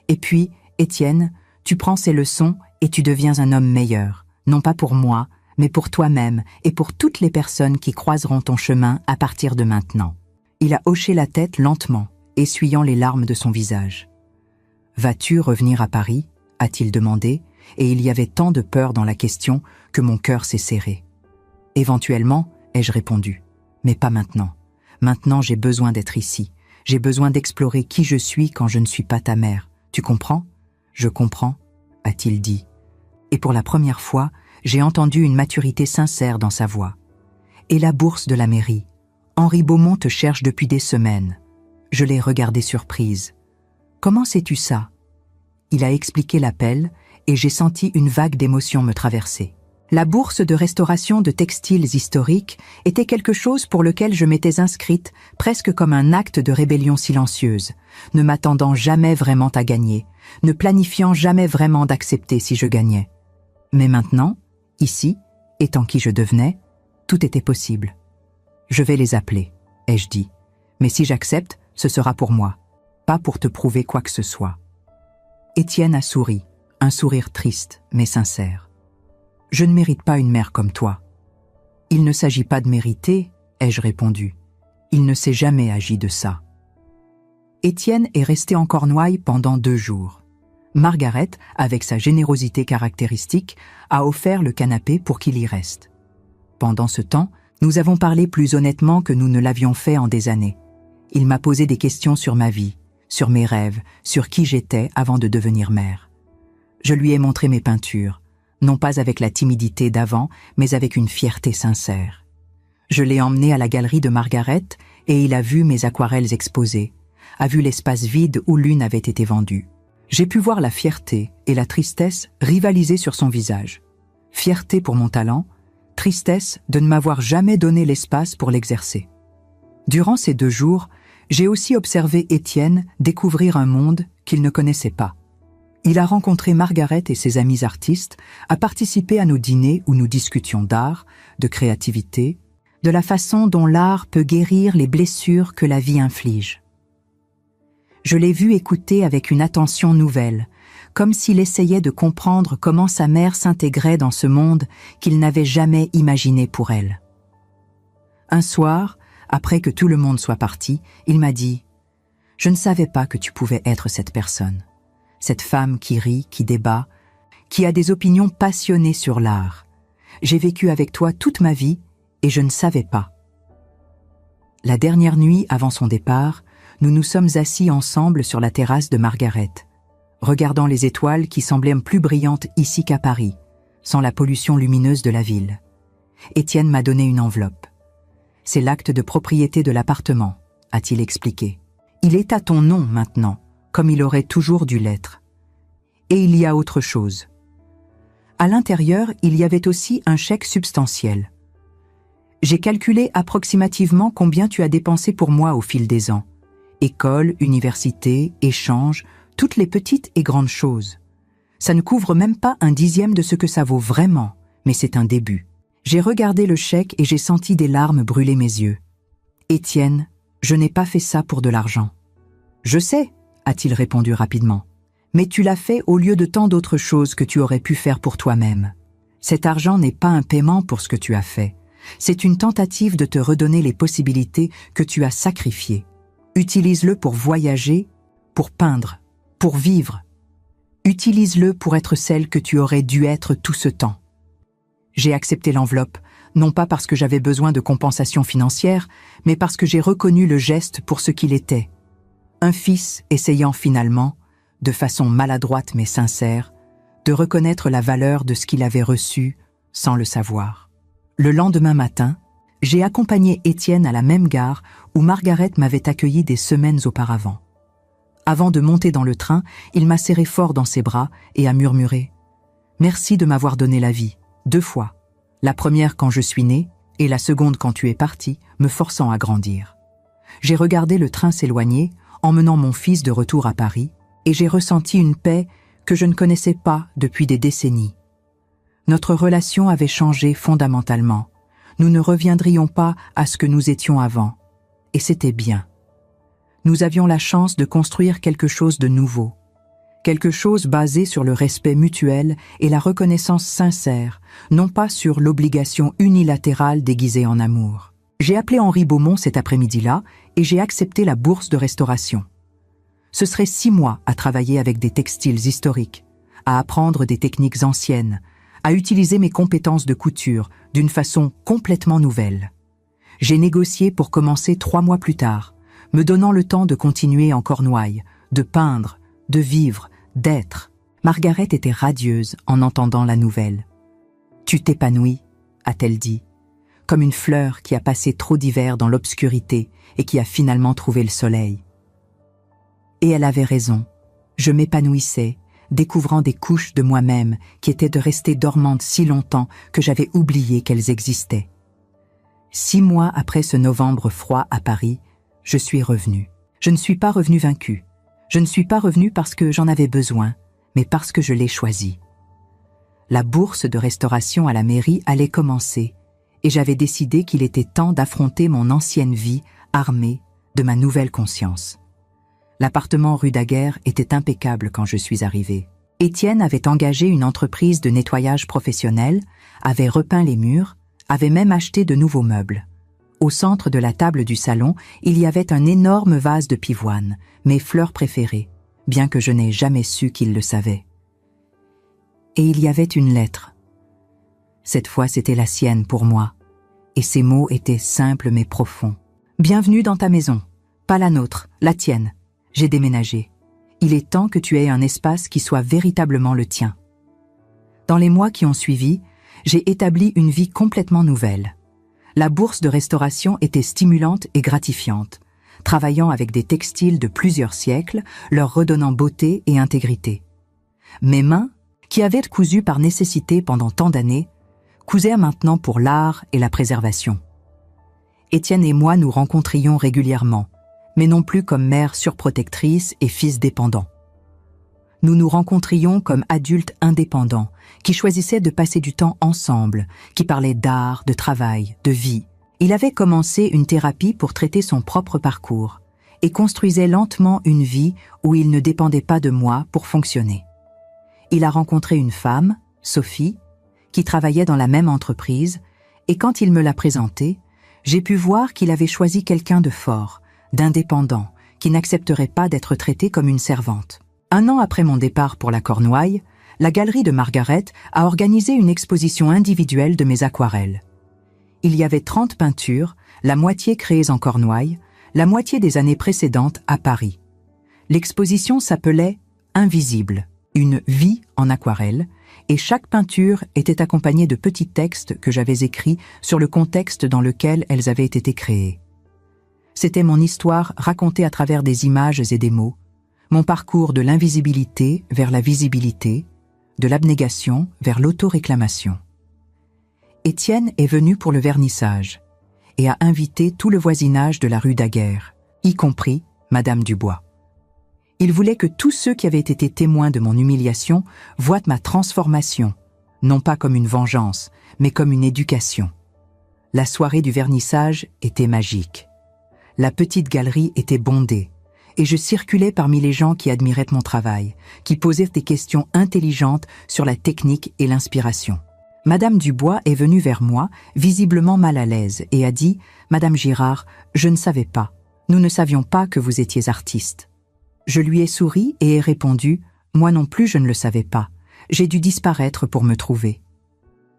Et puis, Étienne, tu prends ces leçons et tu deviens un homme meilleur, non pas pour moi, mais pour toi-même et pour toutes les personnes qui croiseront ton chemin à partir de maintenant. » Il a hoché la tête lentement, essuyant les larmes de son visage. « Vas-tu revenir à Paris ?» a-t-il demandé, et il y avait tant de peur dans la question que mon cœur s'est serré. « Éventuellement, ai-je répondu, mais pas maintenant. Maintenant, j'ai besoin d'être ici. J'ai besoin d'explorer qui je suis quand je ne suis pas ta mère. Tu comprends ? » « Je comprends, » a-t-il dit. Et pour la première fois, j'ai entendu une maturité sincère dans sa voix. « Et la bourse de la mairie ? Henri Beaumont te cherche depuis des semaines. » Je l'ai regardé surprise. « Comment sais-tu ça ?» Il a expliqué l'appel et j'ai senti une vague d'émotion me traverser. La bourse de restauration de textiles historiques était quelque chose pour lequel je m'étais inscrite presque comme un acte de rébellion silencieuse, ne m'attendant jamais vraiment à gagner, ne planifiant jamais vraiment d'accepter si je gagnais. Mais maintenant, ici, étant qui je devenais, tout était possible. Je vais les appeler, ai-je dit, mais si j'accepte, ce sera pour moi, pas pour te prouver quoi que ce soit. Étienne a souri, un sourire triste mais sincère. Je ne mérite pas une mère comme toi. Il ne s'agit pas de mériter, ai-je répondu. Il ne s'est jamais agi de ça. Étienne est resté en Cornouailles pendant 2 jours. Margaret, avec sa générosité caractéristique, a offert le canapé pour qu'il y reste. Pendant ce temps, nous avons parlé plus honnêtement que nous ne l'avions fait en des années. Il m'a posé des questions sur ma vie, sur mes rêves, sur qui j'étais avant de devenir mère. Je lui ai montré mes peintures, non pas avec la timidité d'avant, mais avec une fierté sincère. Je l'ai emmené à la galerie de Margaret et il a vu mes aquarelles exposées, a vu l'espace vide où l'une avait été vendue. J'ai pu voir la fierté et la tristesse rivaliser sur son visage. Fierté pour mon talent, tristesse de ne m'avoir jamais donné l'espace pour l'exercer. Durant ces 2 jours, j'ai aussi observé Étienne découvrir un monde qu'il ne connaissait pas. Il a rencontré Margaret et ses amis artistes, a participé à nos dîners où nous discutions d'art, de créativité, de la façon dont l'art peut guérir les blessures que la vie inflige. Je l'ai vu écouter avec une attention nouvelle, comme s'il essayait de comprendre comment sa mère s'intégrait dans ce monde qu'il n'avait jamais imaginé pour elle. Un soir, après que tout le monde soit parti, il m'a dit « Je ne savais pas que tu pouvais être cette personne. Cette femme qui rit, qui débat, qui a des opinions passionnées sur l'art. J'ai vécu avec toi toute ma vie et je ne savais pas. La dernière nuit avant son départ, nous nous sommes assis ensemble sur la terrasse de Margaret, regardant les étoiles qui semblaient plus brillantes ici qu'à Paris, sans la pollution lumineuse de la ville. Étienne m'a donné une enveloppe. C'est l'acte de propriété de l'appartement, a-t-il expliqué. Il est à ton nom maintenant, comme il aurait toujours dû l'être. Et il y a autre chose. À l'intérieur, il y avait aussi un chèque substantiel. J'ai calculé approximativement combien tu as dépensé pour moi au fil des ans. École, université, échange, toutes les petites et grandes choses. Ça ne couvre même pas un dixième de ce que ça vaut vraiment, mais c'est un début. J'ai regardé le chèque et j'ai senti des larmes brûler mes yeux. Étienne, je n'ai pas fait ça pour de l'argent. Je sais, a-t-il répondu rapidement. Mais tu l'as fait au lieu de tant d'autres choses que tu aurais pu faire pour toi-même. Cet argent n'est pas un paiement pour ce que tu as fait. C'est une tentative de te redonner les possibilités que tu as sacrifiées. Utilise-le pour voyager, pour peindre, pour vivre. Utilise-le pour être celle que tu aurais dû être tout ce temps. J'ai accepté l'enveloppe, non pas parce que j'avais besoin de compensation financière, mais parce que j'ai reconnu le geste pour ce qu'il était. Un fils essayant finalement, de façon maladroite mais sincère, de reconnaître la valeur de ce qu'il avait reçu sans le savoir. Le lendemain matin, j'ai accompagné Étienne à la même gare où Margaret m'avait accueilli des semaines auparavant. Avant de monter dans le train, il m'a serré fort dans ses bras et a murmuré « Merci de m'avoir donné la vie, 2 fois. La première quand je suis né et la seconde quand tu es parti, me forçant à grandir. » J'ai regardé le train s'éloigner, emmenant mon fils de retour à Paris, et j'ai ressenti une paix que je ne connaissais pas depuis des décennies. Notre relation avait changé fondamentalement. Nous ne reviendrions pas à ce que nous étions avant. Et c'était bien. Nous avions la chance de construire quelque chose de nouveau. Quelque chose basé sur le respect mutuel et la reconnaissance sincère, non pas sur l'obligation unilatérale déguisée en amour. J'ai appelé Henri Beaumont cet après-midi-là et j'ai accepté la bourse de restauration. Ce serait 6 mois à travailler avec des textiles historiques, à apprendre des techniques anciennes, à utiliser mes compétences de couture d'une façon complètement nouvelle. J'ai négocié pour commencer 3 mois plus tard, me donnant le temps de continuer en Cornouailles, de peindre, de vivre, d'être. Margaret était radieuse en entendant la nouvelle. « Tu t'épanouis », a-t-elle dit, comme une fleur qui a passé trop d'hiver dans l'obscurité et qui a finalement trouvé le soleil. Et elle avait raison, je m'épanouissais, découvrant des couches de moi-même qui étaient de rester dormantes si longtemps que j'avais oublié qu'elles existaient. 6 mois après ce novembre froid à Paris, je suis revenue. Je ne suis pas revenue vaincue. Je ne suis pas revenue parce que j'en avais besoin, mais parce que je l'ai choisi. La bourse de restauration à la mairie allait commencer, et j'avais décidé qu'il était temps d'affronter mon ancienne vie armée de ma nouvelle conscience. L'appartement rue Daguerre était impeccable quand je suis arrivée. Étienne avait engagé une entreprise de nettoyage professionnel, avait repeint les murs, avait même acheté de nouveaux meubles. Au centre de la table du salon, il y avait un énorme vase de pivoine, mes fleurs préférées, bien que je n'ai jamais su qu'il le savait. Et il y avait une lettre. Cette fois, c'était la sienne pour moi, et ces mots étaient simples mais profonds. « Bienvenue dans ta maison, pas la nôtre, la tienne. J'ai déménagé. Il est temps que tu aies un espace qui soit véritablement le tien. » Dans les mois qui ont suivi, j'ai établi une vie complètement nouvelle. La bourse de restauration était stimulante et gratifiante, travaillant avec des textiles de plusieurs siècles, leur redonnant beauté et intégrité. Mes mains, qui avaient cousu par nécessité pendant tant d'années, cousaient maintenant pour l'art et la préservation. Étienne et moi nous rencontrions régulièrement, mais non plus comme mère surprotectrice et fils dépendant. Nous nous rencontrions comme adultes indépendants, qui choisissaient de passer du temps ensemble, qui parlaient d'art, de travail, de vie. Il avait commencé une thérapie pour traiter son propre parcours et construisait lentement une vie où il ne dépendait pas de moi pour fonctionner. Il a rencontré une femme, Sophie, qui travaillait dans la même entreprise, et quand il me l'a présentée, j'ai pu voir qu'il avait choisi quelqu'un de fort, d'indépendant, qui n'accepterait pas d'être traité comme une servante. 1 an après mon départ pour la Cornouaille, la galerie de Margaret a organisé une exposition individuelle de mes aquarelles. Il y avait 30 peintures, la moitié créées en Cornouailles, la moitié des années précédentes à Paris. L'exposition s'appelait « Invisible », une vie en aquarelle, et chaque peinture était accompagnée de petits textes que j'avais écrits sur le contexte dans lequel elles avaient été créées. C'était mon histoire racontée à travers des images et des mots, mon parcours de l'invisibilité vers la visibilité, de l'abnégation vers l'autoréclamation. Étienne est venu pour le vernissage et a invité tout le voisinage de la rue Daguerre, y compris Madame Dubois. Il voulait que tous ceux qui avaient été témoins de mon humiliation voient ma transformation, non pas comme une vengeance, mais comme une éducation. La soirée du vernissage était magique. La petite galerie était bondée, et je circulais parmi les gens qui admiraient mon travail, qui posaient des questions intelligentes sur la technique et l'inspiration. Madame Dubois est venue vers moi, visiblement mal à l'aise, et a dit « Madame Girard, je ne savais pas. Nous ne savions pas que vous étiez artiste. » Je lui ai souri et ai répondu « Moi non plus je ne le savais pas. J'ai dû disparaître pour me trouver. »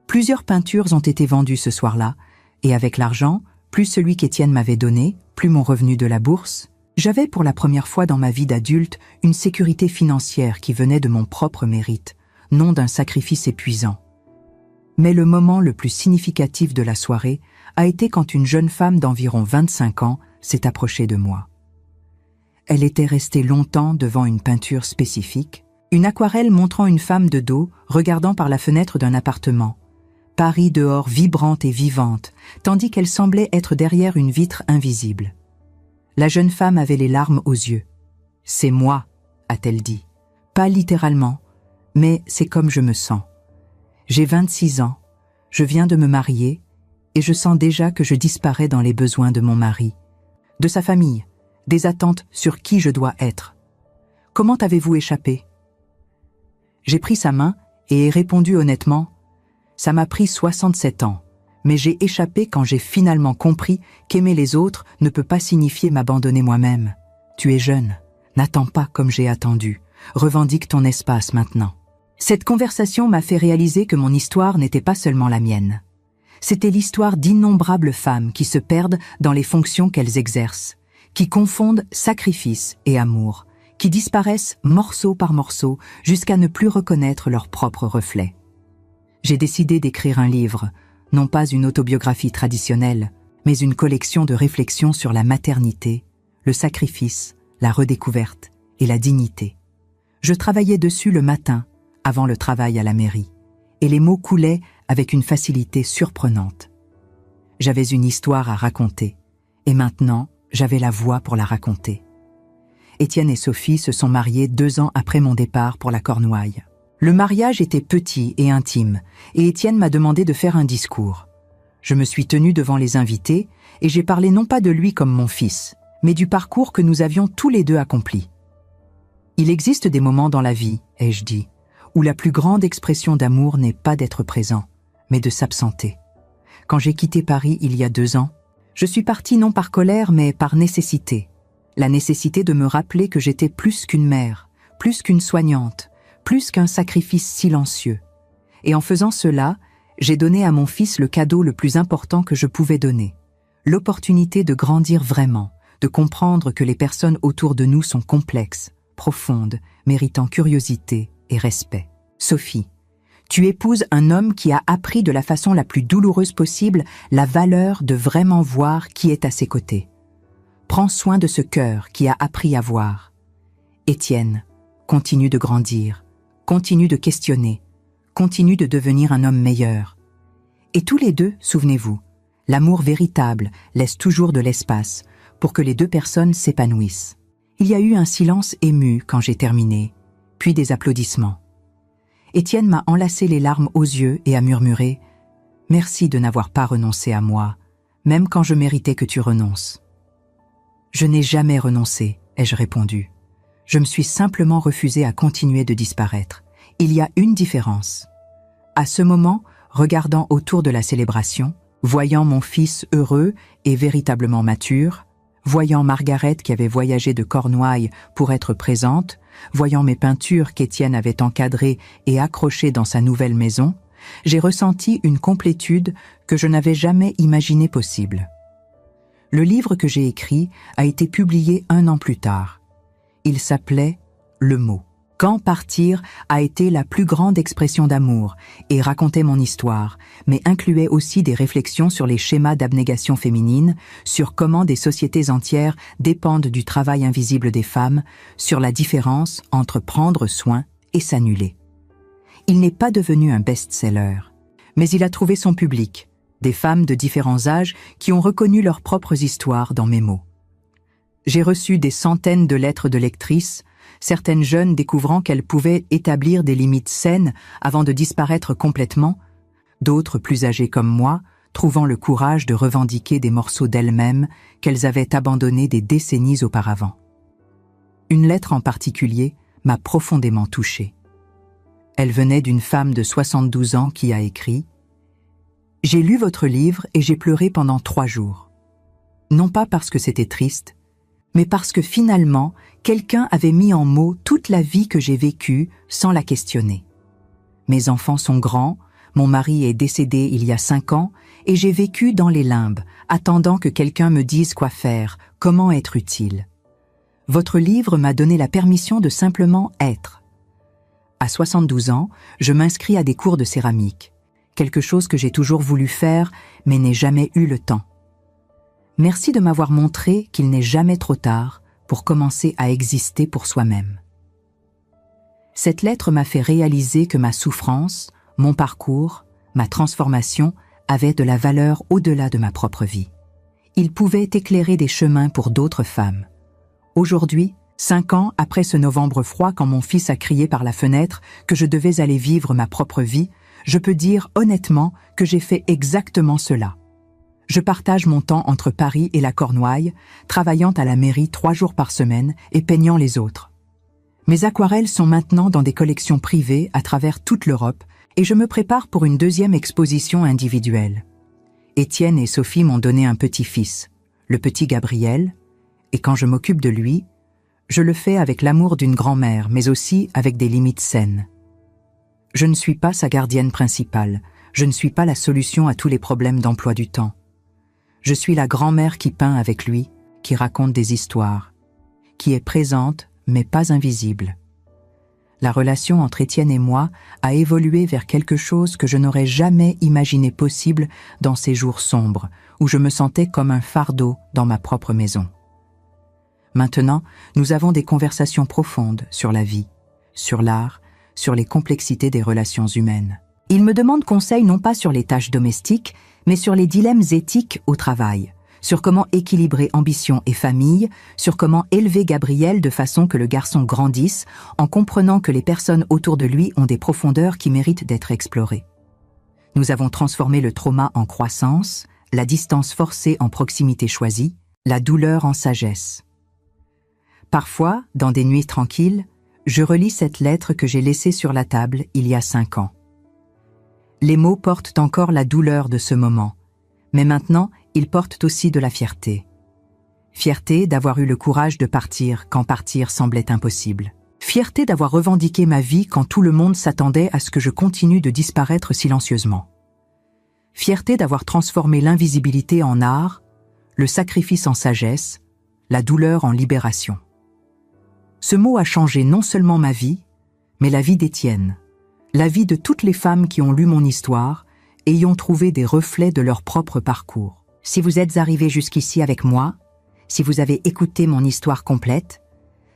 Plusieurs peintures ont été vendues ce soir-là, et avec l'argent, plus celui qu'Étienne m'avait donné, plus mon revenu de la bourse, j'avais pour la première fois dans ma vie d'adulte une sécurité financière qui venait de mon propre mérite, non d'un sacrifice épuisant. Mais le moment le plus significatif de la soirée a été quand une jeune femme d'environ 25 ans s'est approchée de moi. Elle était restée longtemps devant une peinture spécifique, une aquarelle montrant une femme de dos regardant par la fenêtre d'un appartement, Paris dehors vibrante et vivante, tandis qu'elle semblait être derrière une vitre invisible. La jeune femme avait les larmes aux yeux. « C'est moi », a-t-elle dit. Pas littéralement, mais c'est comme je me sens. J'ai 26 ans, je viens de me marier et je sens déjà que je disparais dans les besoins de mon mari, de sa famille, des attentes sur qui je dois être. Comment avez-vous échappé? J'ai pris sa main et ai répondu honnêtement « Ça m'a pris 67 ans, mais j'ai échappé quand j'ai finalement compris qu'aimer les autres ne peut pas signifier m'abandonner moi-même. Tu es jeune, n'attends pas comme j'ai attendu, revendique ton espace maintenant. » Cette conversation m'a fait réaliser que mon histoire n'était pas seulement la mienne. C'était l'histoire d'innombrables femmes qui se perdent dans les fonctions qu'elles exercent, qui confondent sacrifice et amour, qui disparaissent morceau par morceau jusqu'à ne plus reconnaître leur propre reflet. J'ai décidé d'écrire un livre, non pas une autobiographie traditionnelle, mais une collection de réflexions sur la maternité, le sacrifice, la redécouverte et la dignité. Je travaillais dessus le matin, avant le travail à la mairie, et les mots coulaient avec une facilité surprenante. J'avais une histoire à raconter, et maintenant, j'avais la voix pour la raconter. Étienne et Sophie se sont mariés 2 ans après mon départ pour la Cornouaille. Le mariage était petit et intime, et Étienne m'a demandé de faire un discours. Je me suis tenue devant les invités, et j'ai parlé non pas de lui comme mon fils, mais du parcours que nous avions tous les deux accompli. Il existe des moments dans la vie, ai-je dit, où la plus grande expression d'amour n'est pas d'être présent, mais de s'absenter. Quand j'ai quitté Paris il y a 2 ans, je suis partie non par colère mais par nécessité. La nécessité de me rappeler que j'étais plus qu'une mère, plus qu'une soignante, plus qu'un sacrifice silencieux. Et en faisant cela, j'ai donné à mon fils le cadeau le plus important que je pouvais donner, l'opportunité de grandir vraiment, de comprendre que les personnes autour de nous sont complexes, profondes, méritant curiosité et respect. Sophie, tu épouses un homme qui a appris de la façon la plus douloureuse possible la valeur de vraiment voir qui est à ses côtés. Prends soin de ce cœur qui a appris à voir. Étienne, continue de grandir, continue de questionner, continue de devenir un homme meilleur. Et tous les deux, souvenez-vous, l'amour véritable laisse toujours de l'espace pour que les 2 personnes s'épanouissent. Il y a eu un silence ému quand j'ai terminé, puis des applaudissements. Étienne m'a enlacé les larmes aux yeux et a murmuré « Merci de n'avoir pas renoncé à moi, même quand je méritais que tu renonces. » Je n'ai jamais renoncé, ai-je répondu. Je me suis simplement refusé à continuer de disparaître. Il y a une différence. À ce moment, regardant autour de la célébration, voyant mon fils heureux et véritablement mature, voyant Margaret qui avait voyagé de Cornouailles pour être présente, voyant mes peintures qu'Étienne avait encadrées et accrochées dans sa nouvelle maison, j'ai ressenti une complétude que je n'avais jamais imaginé possible. Le livre que j'ai écrit a été publié 1 an plus tard. Il s'appelait « Le mot ». Quand partir a été la plus grande expression d'amour et racontait mon histoire, mais incluait aussi des réflexions sur les schémas d'abnégation féminine, sur comment des sociétés entières dépendent du travail invisible des femmes, sur la différence entre prendre soin et s'annuler. Il n'est pas devenu un best-seller, mais il a trouvé son public, des femmes de différents âges qui ont reconnu leurs propres histoires dans mes mots. J'ai reçu des centaines de lettres de lectrices, certaines jeunes découvrant qu'elles pouvaient établir des limites saines avant de disparaître complètement, d'autres plus âgées comme moi, trouvant le courage de revendiquer des morceaux d'elles-mêmes qu'elles avaient abandonnés des décennies auparavant. Une lettre en particulier m'a profondément touchée. Elle venait d'une femme de 72 ans qui a écrit « J'ai lu votre livre et j'ai pleuré pendant 3 jours. Non pas parce que c'était triste, mais parce que finalement, quelqu'un avait mis en mots toute la vie que j'ai vécue sans la questionner. Mes enfants sont grands, mon mari est décédé il y a 5 ans, et j'ai vécu dans les limbes, attendant que quelqu'un me dise quoi faire, comment être utile. Votre livre m'a donné la permission de simplement être. À 72 ans, je m'inscris à des cours de céramique, quelque chose que j'ai toujours voulu faire, mais n'ai jamais eu le temps. Merci de m'avoir montré qu'il n'est jamais trop tard pour commencer à exister pour soi-même. Cette lettre m'a fait réaliser que ma souffrance, mon parcours, ma transformation avaient de la valeur au-delà de ma propre vie. Ils pouvaient éclairer des chemins pour d'autres femmes. Aujourd'hui, 5 ans après ce novembre froid quand mon fils a crié par la fenêtre que je devais aller vivre ma propre vie, je peux dire honnêtement que j'ai fait exactement cela. Je partage mon temps entre Paris et la Cornouaille, travaillant à la mairie 3 jours par semaine et peignant les autres. Mes aquarelles sont maintenant dans des collections privées à travers toute l'Europe et je me prépare pour une 2e exposition individuelle. Étienne et Sophie m'ont donné un petit-fils, le petit Gabriel, et quand je m'occupe de lui, je le fais avec l'amour d'une grand-mère, mais aussi avec des limites saines. Je ne suis pas sa gardienne principale, je ne suis pas la solution à tous les problèmes d'emploi du temps. Je suis la grand-mère qui peint avec lui, qui raconte des histoires, qui est présente mais pas invisible. La relation entre Étienne et moi a évolué vers quelque chose que je n'aurais jamais imaginé possible dans ces jours sombres, où je me sentais comme un fardeau dans ma propre maison. Maintenant, nous avons des conversations profondes sur la vie, sur l'art, sur les complexités des relations humaines. Il me demande conseil non pas sur les tâches domestiques, mais sur les dilemmes éthiques au travail, sur comment équilibrer ambition et famille, sur comment élever Gabriel de façon que le garçon grandisse en comprenant que les personnes autour de lui ont des profondeurs qui méritent d'être explorées. Nous avons transformé le trauma en croissance, la distance forcée en proximité choisie, la douleur en sagesse. Parfois, dans des nuits tranquilles, je relis cette lettre que j'ai laissée sur la table il y a 5 ans. Les mots portent encore la douleur de ce moment, mais maintenant, ils portent aussi de la fierté. Fierté d'avoir eu le courage de partir quand partir semblait impossible. Fierté d'avoir revendiqué ma vie quand tout le monde s'attendait à ce que je continue de disparaître silencieusement. Fierté d'avoir transformé l'invisibilité en art, le sacrifice en sagesse, la douleur en libération. Ce mot a changé non seulement ma vie, mais la vie d'Étienne. La vie de toutes les femmes qui ont lu mon histoire et y ont trouvé des reflets de leur propre parcours. Si vous êtes arrivés jusqu'ici avec moi, si vous avez écouté mon histoire complète,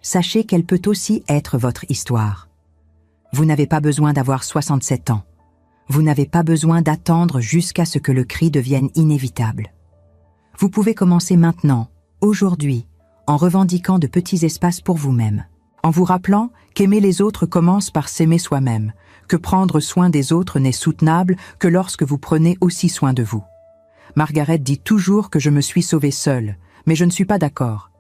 sachez qu'elle peut aussi être votre histoire. Vous n'avez pas besoin d'avoir 67 ans. Vous n'avez pas besoin d'attendre jusqu'à ce que le cri devienne inévitable. Vous pouvez commencer maintenant, aujourd'hui, en revendiquant de petits espaces pour vous-même, en vous rappelant qu'aimer les autres commence par s'aimer soi-même, que prendre soin des autres n'est soutenable que lorsque vous prenez aussi soin de vous. Margaret dit toujours que je me suis sauvée seule, mais je ne suis pas d'accord.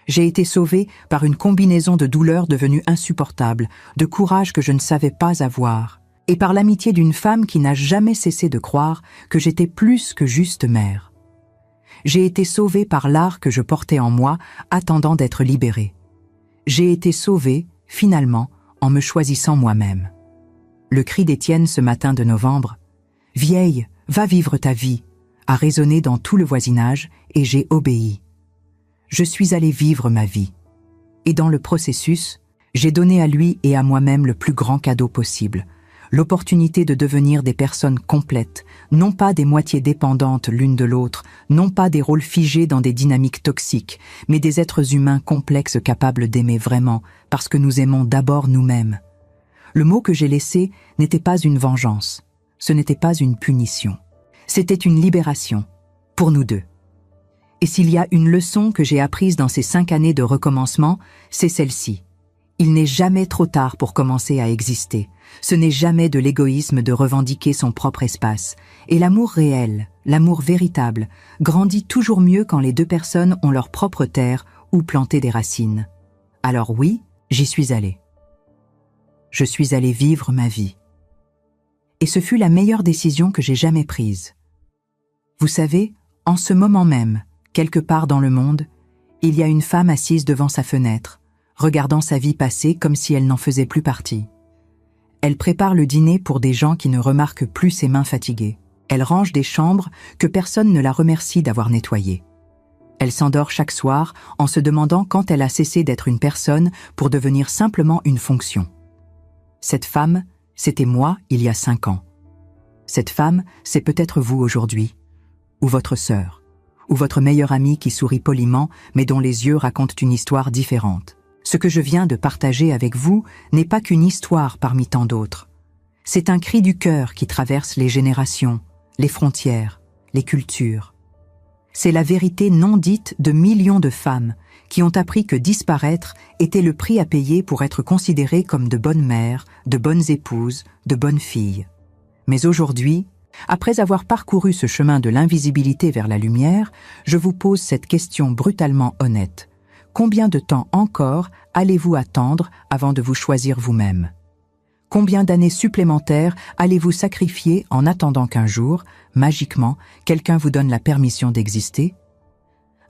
J'ai été sauvée par une combinaison de douleurs devenues insupportables, de courage que je ne savais pas avoir, et par l'amitié d'une femme qui n'a jamais cessé de croire que j'étais plus que juste mère. J'ai été sauvée par l'art que je portais en moi, attendant d'être libérée. J'ai été sauvée, finalement, en me choisissant moi-même. Le cri d'Étienne ce matin de novembre, « Vieille, va vivre ta vie », a résonné dans tout le voisinage et j'ai obéi. Je suis allée vivre ma vie. Et dans le processus, j'ai donné à lui et à moi-même le plus grand cadeau possible, l'opportunité de devenir des personnes complètes, non pas des moitiés dépendantes l'une de l'autre, non pas des rôles figés dans des dynamiques toxiques, mais des êtres humains complexes capables d'aimer vraiment, parce que nous aimons d'abord nous-mêmes. Le mot que j'ai laissé n'était pas une vengeance, ce n'était pas une punition. C'était une libération, pour nous deux. Et s'il y a une leçon que j'ai apprise dans ces 5 années de recommencement, c'est celle-ci. Il n'est jamais trop tard pour commencer à exister. Ce n'est jamais de l'égoïsme de revendiquer son propre espace. Et l'amour réel, l'amour véritable, grandit toujours mieux quand les deux personnes ont leur propre terre où planter des racines. Alors oui, j'y suis allée. Je suis allée vivre ma vie. Et ce fut la meilleure décision que j'ai jamais prise. Vous savez, en ce moment même, quelque part dans le monde, il y a une femme assise devant sa fenêtre, regardant sa vie passer comme si elle n'en faisait plus partie. Elle prépare le dîner pour des gens qui ne remarquent plus ses mains fatiguées. Elle range des chambres que personne ne la remercie d'avoir nettoyées. Elle s'endort chaque soir en se demandant quand elle a cessé d'être une personne pour devenir simplement une fonction. Cette femme, c'était moi il y a 5 ans. Cette femme, c'est peut-être vous aujourd'hui, ou votre sœur, ou votre meilleure amie qui sourit poliment mais dont les yeux racontent une histoire différente. Ce que je viens de partager avec vous n'est pas qu'une histoire parmi tant d'autres. C'est un cri du cœur qui traverse les générations, les frontières, les cultures. C'est la vérité non dite de millions de femmes qui ont appris que disparaître était le prix à payer pour être considérées comme de bonnes mères, de bonnes épouses, de bonnes filles. Mais aujourd'hui, après avoir parcouru ce chemin de l'invisibilité vers la lumière, je vous pose cette question brutalement honnête. Combien de temps encore allez-vous attendre avant de vous choisir vous-même? Combien d'années supplémentaires allez-vous sacrifier en attendant qu'un jour, magiquement, quelqu'un vous donne la permission d'exister?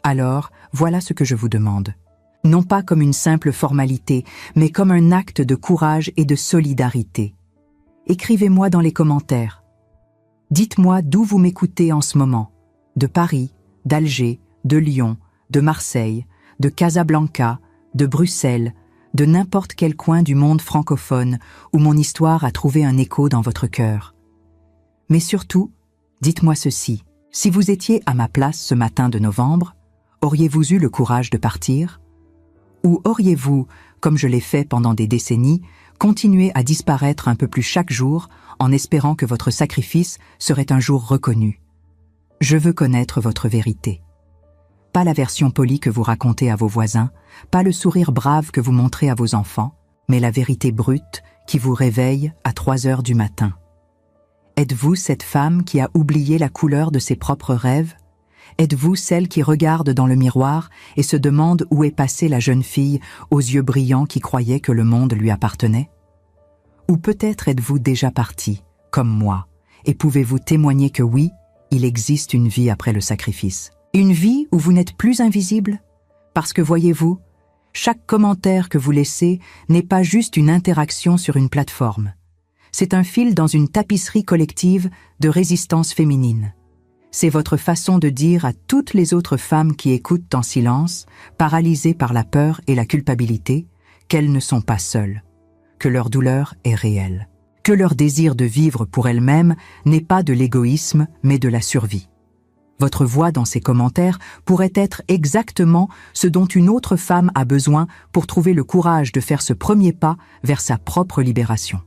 Alors, voilà ce que je vous demande. Non pas comme une simple formalité, mais comme un acte de courage et de solidarité. Écrivez-moi dans les commentaires. Dites-moi d'où vous m'écoutez en ce moment. De Paris, d'Alger, de Lyon, de Marseille, de Casablanca, de Bruxelles, de n'importe quel coin du monde francophone où mon histoire a trouvé un écho dans votre cœur. Mais surtout, dites-moi ceci. Si vous étiez à ma place ce matin de novembre, auriez-vous eu le courage de partir? Ou auriez-vous, comme je l'ai fait pendant des décennies, continué à disparaître un peu plus chaque jour en espérant que votre sacrifice serait un jour reconnu? Je veux connaître votre vérité. Pas la version polie que vous racontez à vos voisins, pas le sourire brave que vous montrez à vos enfants, mais la vérité brute qui vous réveille à 3 heures du matin. Êtes-vous cette femme qui a oublié la couleur de ses propres rêves? Êtes-vous celle qui regarde dans le miroir et se demande où est passée la jeune fille aux yeux brillants qui croyait que le monde lui appartenait? Ou peut-être êtes-vous déjà partie, comme moi, et pouvez-vous témoigner que oui, il existe une vie après le sacrifice? Une vie où vous n'êtes plus invisible? Parce que voyez-vous, chaque commentaire que vous laissez n'est pas juste une interaction sur une plateforme. C'est un fil dans une tapisserie collective de résistance féminine. C'est votre façon de dire à toutes les autres femmes qui écoutent en silence, paralysées par la peur et la culpabilité, qu'elles ne sont pas seules, que leur douleur est réelle, que leur désir de vivre pour elles-mêmes n'est pas de l'égoïsme mais de la survie. Votre voix dans ces commentaires pourrait être exactement ce dont une autre femme a besoin pour trouver le courage de faire ce premier pas vers sa propre libération.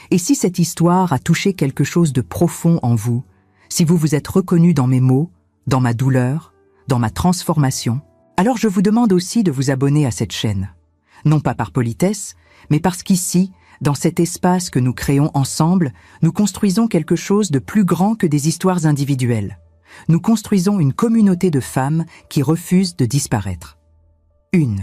Et si cette histoire a touché quelque chose de profond en vous, si vous vous êtes reconnu dans mes mots, dans ma douleur, dans ma transformation, alors je vous demande aussi de vous abonner à cette chaîne. Non pas par politesse, mais parce qu'ici, dans cet espace que nous créons ensemble, nous construisons quelque chose de plus grand que des histoires individuelles. Nous construisons une communauté de femmes qui refusent de disparaître. 1.